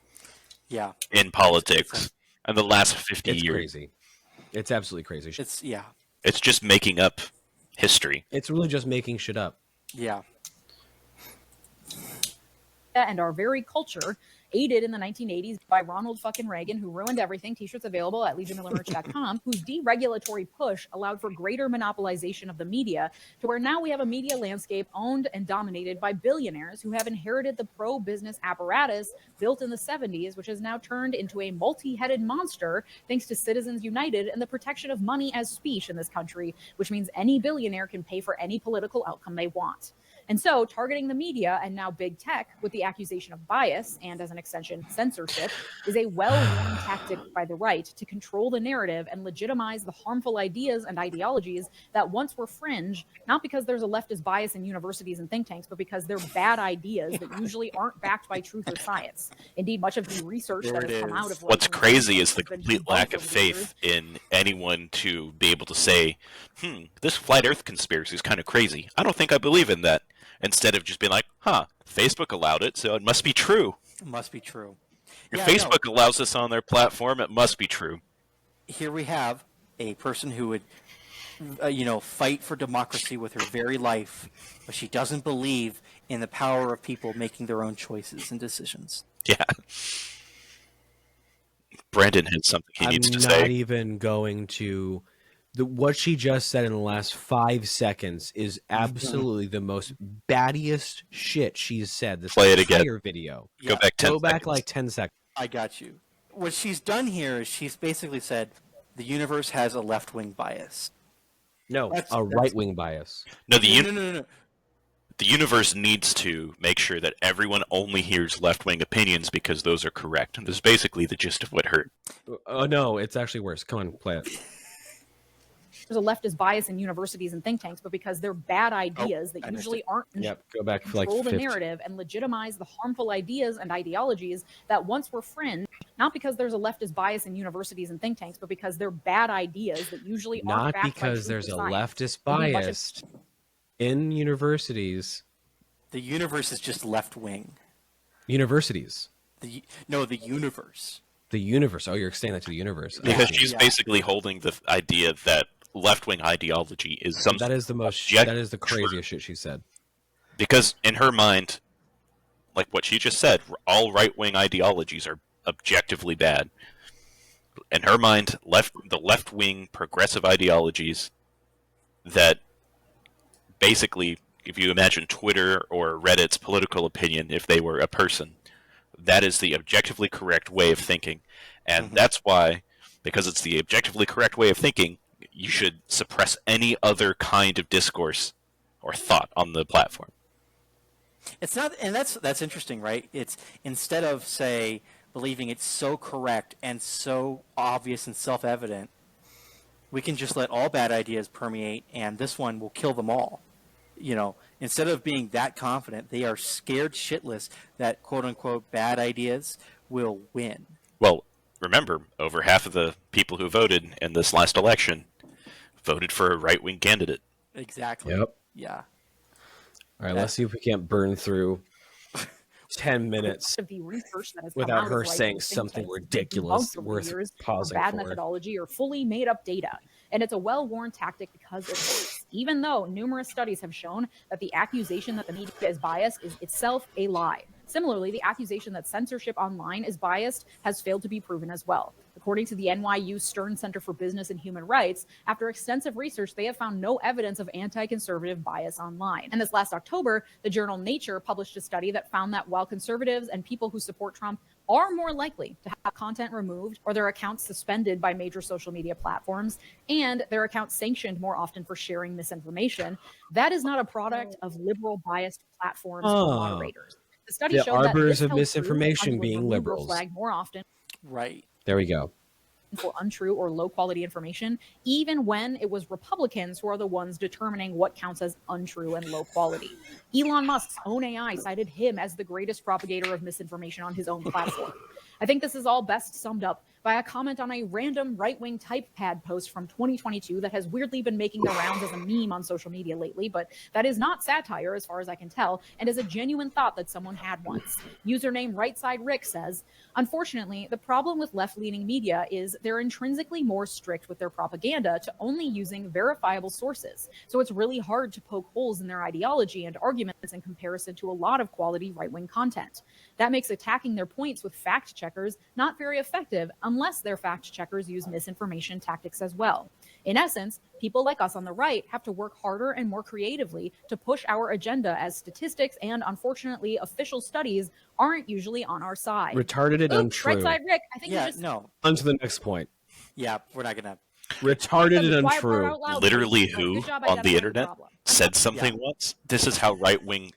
in politics in the last 50 years. It's crazy. It's absolutely crazy. It's just making up history. It's really just making shit up. Yeah. And our very culture, aided in the 1980s by Ronald fucking Reagan, who ruined everything. T-shirts available at LegiaMillerMerch.com, whose deregulatory push allowed for greater monopolization of the media, to where now we have a media landscape owned and dominated by billionaires who have inherited the pro-business apparatus built in the 70s, which has now turned into a multi-headed monster thanks to Citizens United and the protection of money as speech in this country, which means any billionaire can pay for any political outcome they want. And so targeting the media and now big tech with the accusation of bias and, as an extension, censorship is a well-worn tactic by the right to control the narrative and legitimize the harmful ideas and ideologies that once were fringe, not because there's a leftist bias in universities and think tanks, but because they're bad ideas that usually aren't backed by truth or science. Indeed, much of the research that has come out of what's crazy is the complete lack of faith in anyone to be able to say, this flat earth conspiracy is kind of crazy. I don't think I believe in that. Instead of just being like, Facebook allowed it, so it must be true. It must be true. If Facebook allows this on their platform, it must be true. Here we have a person who would, fight for democracy with her very life, but she doesn't believe in the power of people making their own choices and decisions. Yeah. Brandon had something he needs to say. I'm not even going to... what she just said in the last 5 seconds is absolutely the most battiest shit she's said this entire video. Go back 10 Go back seconds. like 10 seconds. I got you. What she's done here is she's basically said the universe has a left-wing bias. No, a right-wing bias. No, No. The universe needs to make sure that everyone only hears left-wing opinions because those are correct. And this is basically the gist of what hurt. Oh, no, it's actually worse. Come on, play it. There's a leftist bias in universities and think tanks, but because they're bad ideas that usually aren't go back for like control the 50. narrative and legitimize the harmful ideas and ideologies that once were fringe, not because there's a leftist bias in universities and think tanks, but because they're bad ideas that usually aren't Not backed because by there's a truth or science. leftist bias in universities. The universe is just left-wing. Universities. The universe. The universe. Oh, you're saying that to the universe. Because she's basically holding the idea that left-wing ideology is some... That is the most... that is the craziest shit she said. Because in her mind, like what she just said, all right-wing ideologies are objectively bad. In her mind, the left-wing progressive ideologies that basically, if you imagine Twitter or Reddit's political opinion, if they were a person, that is the objectively correct way of thinking. And that's why, because it's the objectively correct way of thinking, you should suppress any other kind of discourse or thought on the platform. It's not, and that's interesting, right? It's instead of, say, believing it's so correct and so obvious and self-evident, we can just let all bad ideas permeate, and this one will kill them all. Instead of being that confident, they are scared shitless that quote-unquote bad ideas will win. Well, remember, over half of the people who voted in this last election voted for a right-wing candidate. Exactly. Yep. Yeah. All right, let's see if we can't burn through 10 minutes Of the research that has come without out her of, saying think something tanks ridiculous debunked over the worth years pausing bad for. methodology or fully made up data. And it's a well-worn tactic because it works, even though numerous studies have shown that the accusation that the media is biased is itself a lie. Similarly, the accusation that censorship online is biased has failed to be proven as well. According to the NYU Stern Center for Business and Human Rights, after extensive research, they have found no evidence of anti-conservative bias online. And this last October, the journal Nature published a study that found that while conservatives and people who support Trump are more likely to have content removed or their accounts suspended by major social media platforms and their accounts sanctioned more often for sharing misinformation, that is not a product of liberal biased platforms or moderators. The study showed arbiters that of misinformation being liberals liberals. flag more often. Right. There we go. for untrue or low quality information, even when it was Republicans who are the ones determining what counts as untrue and low quality. Elon Musk's own AI cited him as the greatest propagator of misinformation on his own platform. I think this is all best summed up by a comment on a random right-wing typepad post from 2022 that has weirdly been making the rounds as a meme on social media lately, but that is not satire as far as I can tell, and is a genuine thought that someone had once. Username RightSideRick says, unfortunately, the problem with left-leaning media is they're intrinsically more strict with their propaganda to only using verifiable sources. So it's really hard to poke holes in their ideology and arguments in comparison to a lot of quality right-wing content. That makes attacking their points with fact checkers not very effective unless their fact checkers use misinformation tactics as well. In essence, people like us on the right have to work harder and more creatively to push our agenda, as statistics and, unfortunately, official studies aren't usually on our side. Retarded and untrue. Right side, Rick. I think Yeah, you just no. On to the next point. Yeah, we're not gonna. Retarded and the quiet part untrue. out loud, Literally please. who Good job on the identifying internet problem. said something once? This is how the right wing.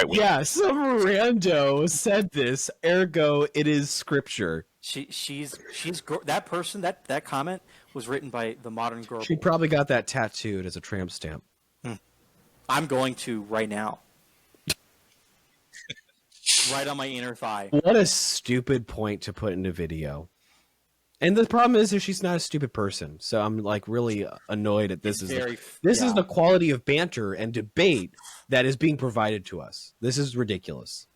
Yeah, some rando said this, ergo it is scripture. She's that person, that comment was written by the modern girl. She probably got that tattooed as a tramp stamp. I'm going to right now. Right on my inner thigh. What a stupid point to put in a video. And the problem is that she's not a stupid person. So I'm like really annoyed at this. Is the quality of banter and debate that is being provided to us. This is ridiculous.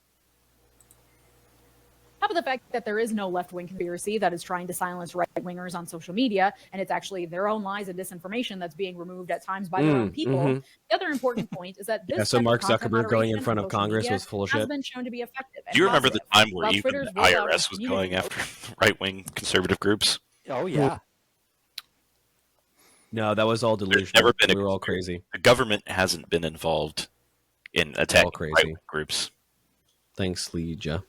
Top of the fact that there is no left-wing conspiracy that is trying to silence right-wingers on social media, and it's actually their own lies and disinformation that's being removed at times by their own people. The other important point is that this so type Mark of content Zuckerberg going in moderation front on of social Congress media was full of has shit. been shown to be effective. Do you remember the time where While even Twitter's the rollout of IRS was going community after right-wing conservative groups? Oh yeah. No, that was all delusional. Never been We were all crazy. The government hasn't been involved in attacking crazy. right-wing groups. Thanks, Leeja.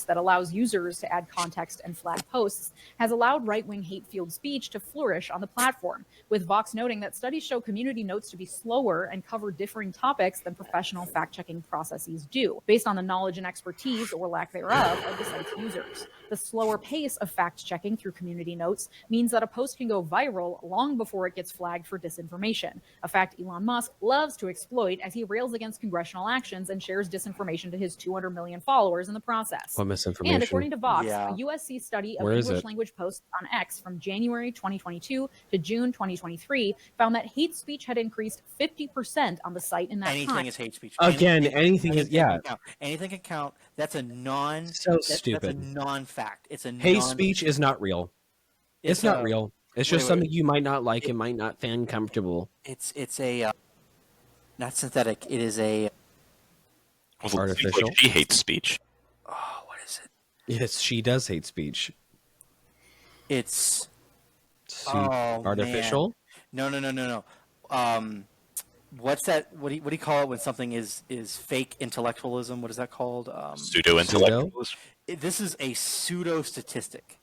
that allows users to add context and flag posts has allowed right-wing hate-fueled speech to flourish on the platform, with Vox noting that studies show community notes to be slower and cover differing topics than professional fact-checking processes do, based on the knowledge and expertise, or lack thereof, of the site's users. The slower pace of fact-checking through community notes means that a post can go viral long before it gets flagged for disinformation, a fact Elon Musk loves to exploit as he rails against congressional actions and shares disinformation to his 200 million followers in the process. What misinformation? And according to Vox, Yeah. a USC study of Where is English it? language posts on X from January 2022 to June 2023 found that hate speech had increased 50% on the site in that Anything time. is hate speech. Again, anything is, yeah. can count. Anything can count. That's a non. So That's a stupid. non-fact. It's a Hate speech is not real. It's not a- real. It's just wait. something you might not like and might not find comfortable. It's a not synthetic. It is a Well, Artificial? Like she hates speech. what is it? Yes, she does hate speech. It's Artificial? No. What's that? What do you call it when something is fake intellectualism? What is that called? Pseudo-intellectuals. This is a pseudo statistic.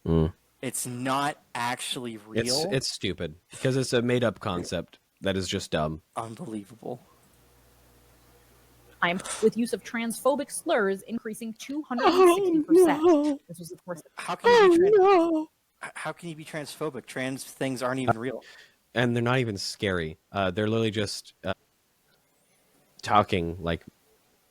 Mm. It's not actually real. It's stupid because it's a made up concept that is just dumb. Unbelievable. With use of transphobic slurs increasing 260%. This was, of course, How can you be how can you be transphobic? Trans things aren't even real. And they're not even scary. They're literally just talking like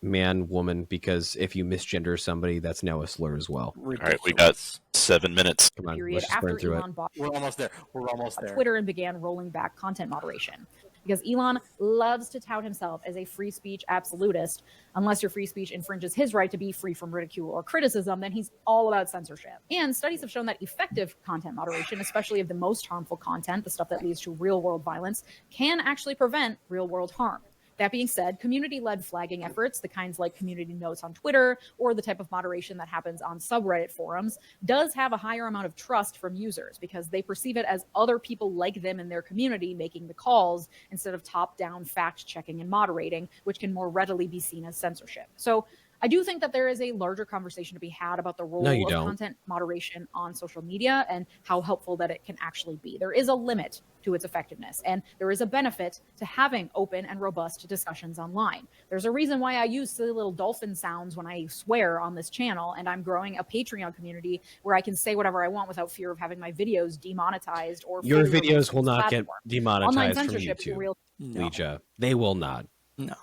man, woman, because if you misgender somebody, that's now a slur as well. All right, we got 7 minutes. Come on, period let's just burn after through Elon it. bought We're almost there. We're almost there. Twitter and began rolling back content moderation. Because Elon loves to tout himself as a free speech absolutist. Unless your free speech infringes his right to be free from ridicule or criticism, then he's all about censorship. And studies have shown that effective content moderation, especially of the most harmful content, the stuff that leads to real-world violence, can actually prevent real-world harm. That being said, community-led flagging efforts, the kinds like community notes on Twitter or the type of moderation that happens on subreddit forums, does have a higher amount of trust from users because they perceive it as other people like them in their community making the calls instead of top-down fact-checking and moderating, which can more readily be seen as censorship. So I do think that there is a larger conversation to be had about the role No, you of don't. content moderation on social media and how helpful that it can actually be. There is a limit to its effectiveness, and there is a benefit to having open and robust discussions online. There's a reason why I use silly little dolphin sounds when I swear on this channel, and I'm growing a Patreon community where I can say whatever I want without fear of having my videos demonetized or Your fully removed videos from will this not get platform. Online demonetized from censorship is a YouTube, real No, Leeja. They will not. no,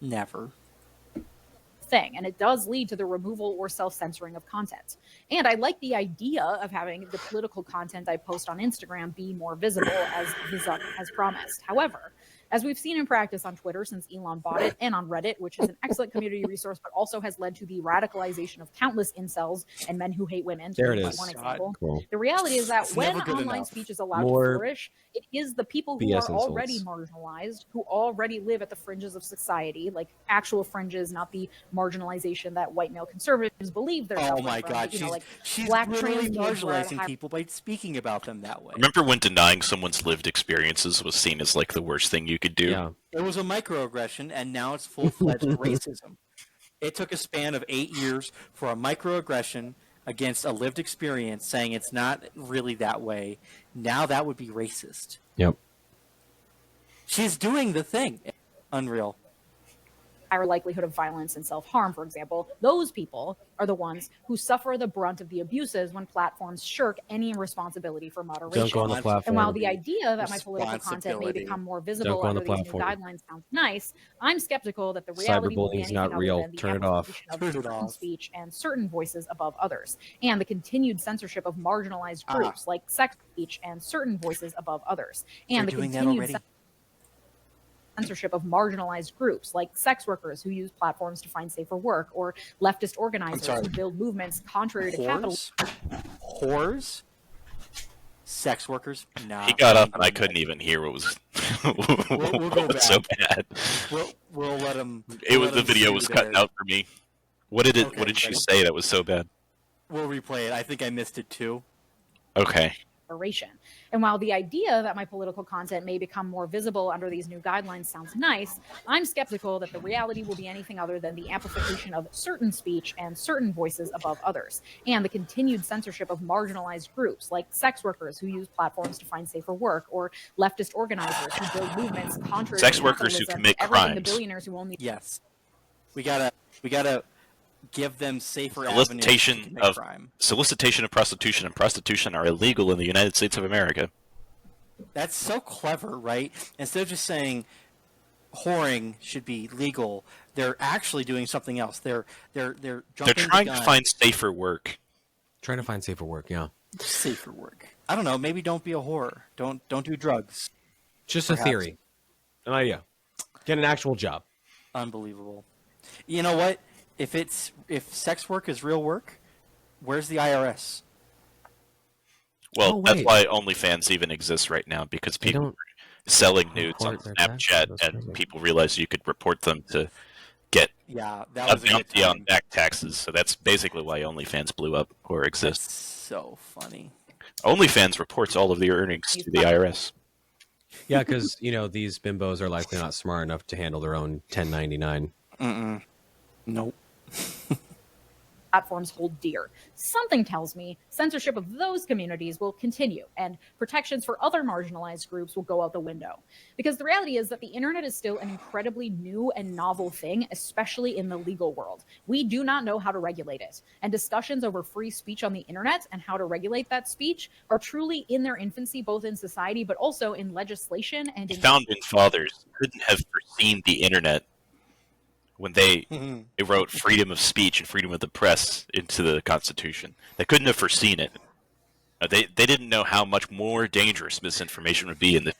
never. thing, and it does lead to the removal or self-censoring of content. And I like the idea of having the political content I post on Instagram be more visible, as Zuck has promised. However, as we've seen in practice on Twitter since Elon bought it, and on Reddit, which is an excellent community resource, but also has led to the radicalization of countless incels and men who hate women, to There it name is. one God. example. Cool. The reality is that It's when never good online enough. speech is allowed More to flourish, it is the people who BS are already insults. marginalized, who already live at the fringes of society, like actual fringes, not the marginalization that white male conservatives believe they're Oh suffering my from, God, but, she's she's black literally trans kids were at marginalizing high- people by speaking about them that way. Remember when denying someone's lived experiences was seen as like the worst thing you could do? Yeah. It was a microaggression, and now it's full-fledged racism. It took a span of 8 years for a microaggression against a lived experience, saying it's not really that way. Now that would be racist. Yep. She's doing the thing. Unreal. higher likelihood of violence and self-harm, for example, those people are the ones who suffer the brunt of the abuses when platforms shirk any responsibility for moderation. Don't go on the platform. And while the idea that my political content may Responsibility. become more Don't visible go on under the these new platform. guidelines sounds nice, I'm skeptical that the reality will be Cyberbullying's anything not other real. than the Turn it off. amplification of Turn it certain off. speech and certain voices above others, and the continued censorship of marginalized groups like sex speech and certain voices above others, and They're the doing that continued already. censorship of marginalized groups like sex workers who use platforms to find safer work, or leftist organizers sorry. who build movements contrary to capitalism. Whores? Sex workers? Nah. He got we up ain't and I doing couldn't that. even hear what was, We'll go what was so back. bad. We'll let him. It we'll was let the him video see was the cutting there. out for me. What did it? Okay, What did she ready? say that was so bad? We'll replay it. I think I missed it too. Okay. And while the idea that my political content may become more visible under these new guidelines sounds nice, I'm skeptical that the reality will be anything other than the amplification of certain speech and certain voices above others, and the continued censorship of marginalized groups like sex workers who use platforms to find safer work, or leftist organizers who build movements contrary Sex to workers who capitalism, commit and everything the crimes. billionaires who own the Yes. We gotta give them safer avenues to Solicitation commit of crime. solicitation of prostitution and prostitution are illegal in the United States of America. That's so clever, right? Instead of just saying whoring should be legal, they're actually doing something else. They're They're jumping trying the to gun. find safer work. Trying to find safer work. Yeah. safer work. I don't know. Maybe don't be a whore. Don't do drugs. Just Perhaps. a theory, an idea. Get an actual job. Unbelievable. You know what? If sex work is real work, where's the IRS? Well, Oh, that's wait. why OnlyFans even exists right now, because They people don't are selling nudes on report their taxes. Snapchat, That's and crazy. people realized you could report them to get Yeah, that a was a good bounty on time. back taxes. So that's basically why OnlyFans blew up or That's exists. so funny. OnlyFans reports all of their earnings to the IRS. Yeah, because these bimbos are likely not smart enough to handle their own 1099. Nope. platforms hold dear. Something tells me censorship of those communities will continue, and protections for other marginalized groups will go out the window. Because the reality is that the internet is still an incredibly new and novel thing, especially in the legal world. We do not know how to regulate it, and discussions over free speech on the internet and how to regulate that speech are truly in their infancy, both in society but also in legislation and The in founding fathers couldn't have foreseen the internet when they wrote freedom of speech and freedom of the press into the Constitution. They couldn't have foreseen it. They didn't know how much more dangerous misinformation would be in the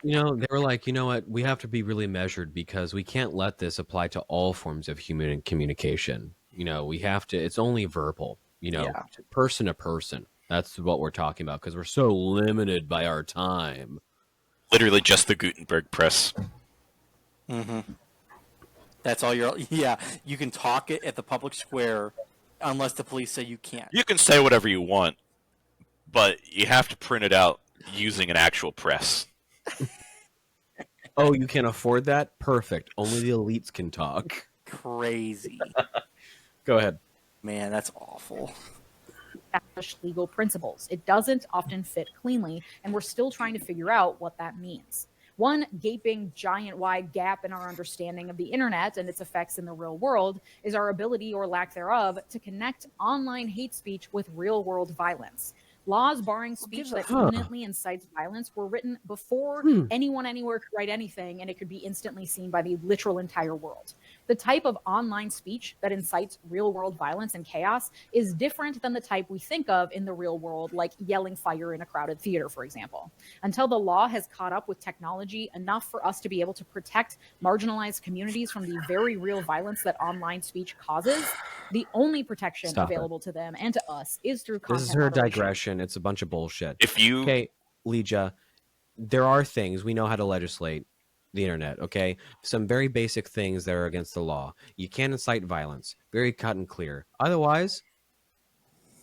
future. They were like, you know what? We have to be really measured because we can't let this apply to all forms of human communication. We have to. It's only verbal. Yeah. Person to person. That's what we're talking about because we're so limited by our time. Literally just the Gutenberg press. That's all you're. Yeah, you can talk it at the public square, unless the police say you can't. You can say whatever you want, but you have to print it out using an actual press. Oh, you can afford that? Perfect. Only the elites can talk. Crazy. Go ahead. Man, that's awful. Established legal principles. It doesn't often fit cleanly, and we're still trying to figure out what that means. One gaping, giant wide gap in our understanding of the internet and its effects in the real world is our ability, or lack thereof, to connect online hate speech with real world violence. Laws barring speech that imminently incites violence were written before anyone anywhere could write anything, and it could be instantly seen by the literal entire world. The type of online speech that incites real world violence and chaos is different than the type we think of in the real world, like yelling fire in a crowded theater, for example. Until the law has caught up with technology enough for us to be able to protect marginalized communities from the very real violence that online speech causes, the only protection available to them and to us is through content This is her moderation. digression. It's a bunch of bullshit. If you Okay, Leeja, there are things we know how to legislate the internet, okay? Some very basic things that are against the law. You can't incite violence. Very cut and clear. Otherwise,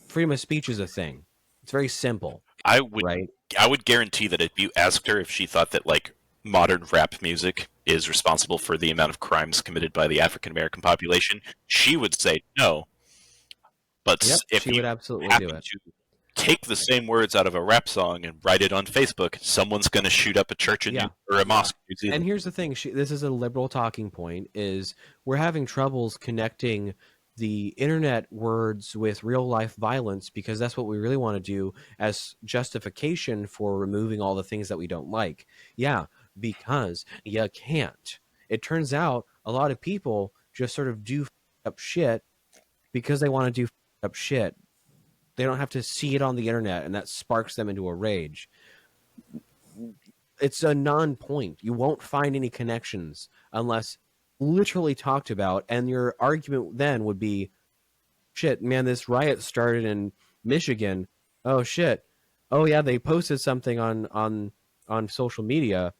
freedom of speech is a thing. It's very simple, I would right? I would guarantee that if you asked her if she thought that like modern rap music is responsible for the amount of crimes committed by the African American population, she would say no. But Yep, if she you would absolutely happen do it. to take the same words out of a rap song and write it on Facebook, someone's going to shoot up a church in Yeah. or a mosque in New Zealand. And here's the thing, this is a liberal talking point, is we're having troubles connecting the internet words with real life violence because that's what we really want to do as justification for removing all the things that we don't like. Yeah, because you can't. It turns out a lot of people just sort of do up shit because they want to do up shit. They don't have to see it on the internet, and that sparks them into a rage. It's a non-point. You won't find any connections unless literally talked about, and your argument then would be, shit, man, this riot started in Michigan. Oh shit. Oh yeah, they posted something on social media.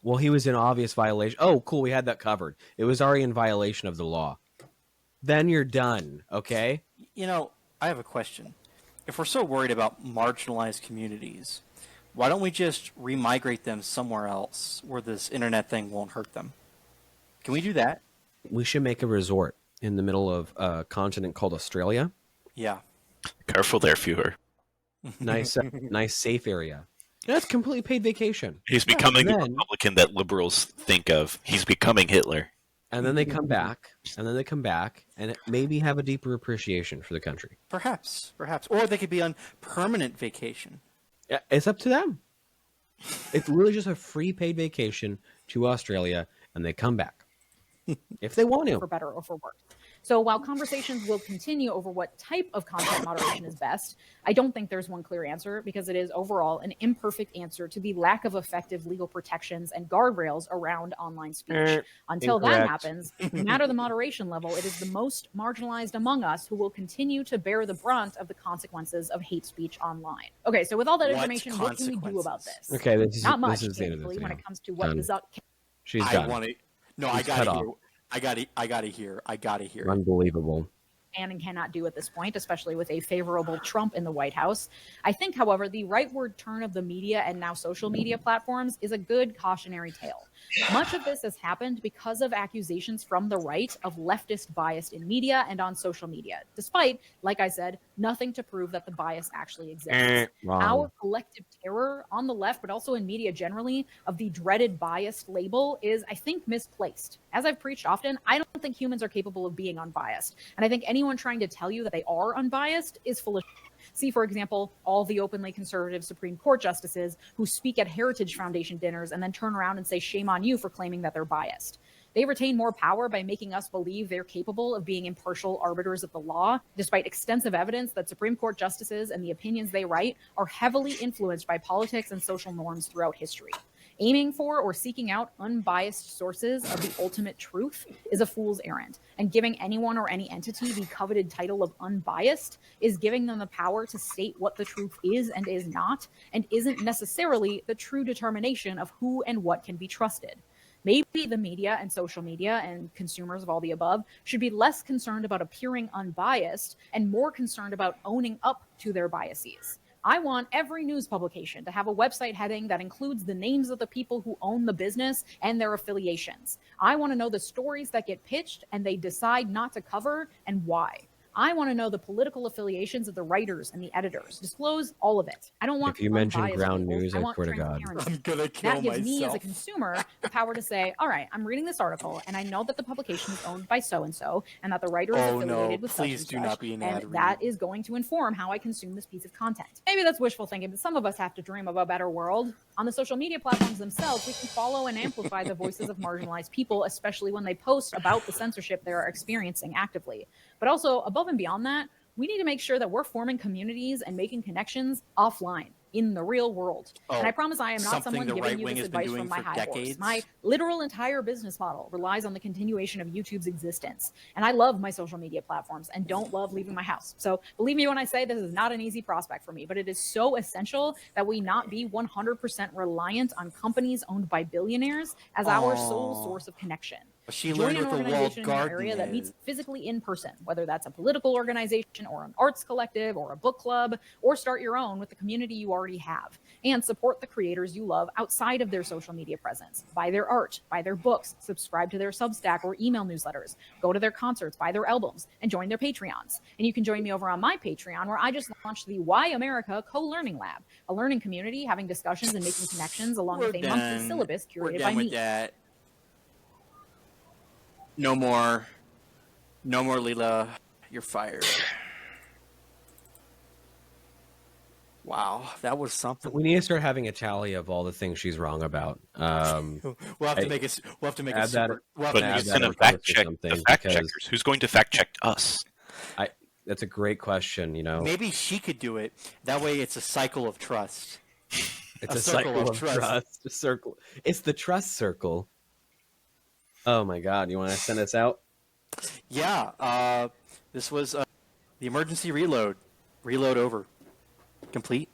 Well, he was in obvious violation. Oh, cool, we had that covered. It was already in violation of the law. Then you're done, okay? You know, I have a question. If we're so worried about marginalized communities, why don't we just remigrate them somewhere else where this internet thing won't hurt them? Can we do that? We should make a resort in the middle of a continent called Australia. Yeah. Careful there, Fewer. Nice, nice safe area. That's completely paid vacation. He's becoming the Then- Republican that liberals think of. He's becoming Hitler. And then they come back, and maybe have a deeper appreciation for the country. Perhaps. Or they could be on permanent vacation. Yeah, it's up to them. It's really just a free paid vacation to Australia, and they come back if they want For to. better or for worse. So while conversations will continue over what type of content moderation is best, I don't think there's one clear answer because it is overall an imperfect answer to the lack of effective legal protections and guardrails around online speech. Until that Incorrect. happens, no matter the moderation level, it is the most marginalized among us who will continue to bear the brunt of the consequences of hate speech online. Okay, so with all that What information, what can we do about this? Okay, this is Not much, this is the end of the thankfully, when video. it comes to what Done. the Zuck She's I done. want to. No, He's I gotta cut hear. off. I gotta hear. Unbelievable. can and cannot do at this point, especially with a favorable Trump in the White House. I think, however, the rightward turn of the media and now social media platforms is a good cautionary tale. Much of this has happened because of accusations from the right of leftist bias in media and on social media, despite, like I said, nothing to prove that the bias actually exists. Wrong. Our collective terror on the left, but also in media generally, of the dreaded biased label is, I think, misplaced. As I've preached often, I don't think humans are capable of being unbiased. And I think anyone trying to tell you that they are unbiased is full of shit. See, for example, all the openly conservative Supreme Court justices who speak at Heritage Foundation dinners and then turn around and say, shame on you for claiming that they're biased. They retain more power by making us believe they're capable of being impartial arbiters of the law, despite extensive evidence that Supreme Court justices and the opinions they write are heavily influenced by politics and social norms throughout history. Aiming for or seeking out unbiased sources of the ultimate truth is a fool's errand, and giving anyone or any entity the coveted title of unbiased is giving them the power to state what the truth is and is not, and isn't necessarily the true determination of who and what can be trusted. Maybe the media and social media and consumers of all the above should be less concerned about appearing unbiased and more concerned about owning up to their biases. I want every news publication to have a website heading that includes the names of the people who own the business and their affiliations. I want to know the stories that get pitched and they decide not to cover and why. I want to know the political affiliations of the writers and the editors. Disclose all of it. I don't want If you mention unbiased ground labels. news, I I want swear to God. transparency. I'm gonna kill That gives me as a myself. consumer the power to say, all right, I'm reading this article and I know that the publication is owned by so-and-so and that the writer is Oh, affiliated no, with please such do and not such, be an and ad that read. is going to inform how I consume this piece of content. Maybe that's wishful thinking, but some of us have to dream of a better world. On the social media platforms themselves, we can follow and amplify the voices of marginalized people, especially when they post about the censorship they're experiencing actively. But also, above and beyond that, we need to make sure that we're forming communities and making connections offline in the real world. And I promise I am not something someone the giving right you wing this has been advice doing from my for high horse. decades. My literal entire business model relies on the continuation of YouTube's existence. And I love my social media platforms and don't love leaving my house. So believe me when I say this is not an easy prospect for me, but it is so essential that we not be 100% reliant on companies owned by billionaires as our sole source of connection. She Join learned an what the walled organization in your garden area that is. meets physically in person, whether that's a political organization or an arts collective or a book club, or start your own with the community you already have. And support the creators you love outside of their social media presence. Buy their art, buy their books, subscribe to their Substack or email newsletters, go to their concerts, buy their albums, and join their Patreons. And you can join me over on my Patreon, where I just launched the Why America Co-Learning Lab, a learning community having discussions and making connections along with a monthly syllabus We're curated done by with me. that. No more, Leela. You're fired. Wow, that was something. We need to start having a tally of all the things she's wrong about. We'll have to I- make it. We'll have to make add it that- super. We'll have But to make add it who's that going in to post fact or check something, the fact because- checkers? Who's going to fact check us? That's a great question. You know, Maybe she could do it. That way, it's a cycle of trust. it's a a circle cycle of of trust. trust. A circle. It's the trust circle. Oh my God! You want to send us out? Yeah. This was the emergency reload. Reload over. Complete.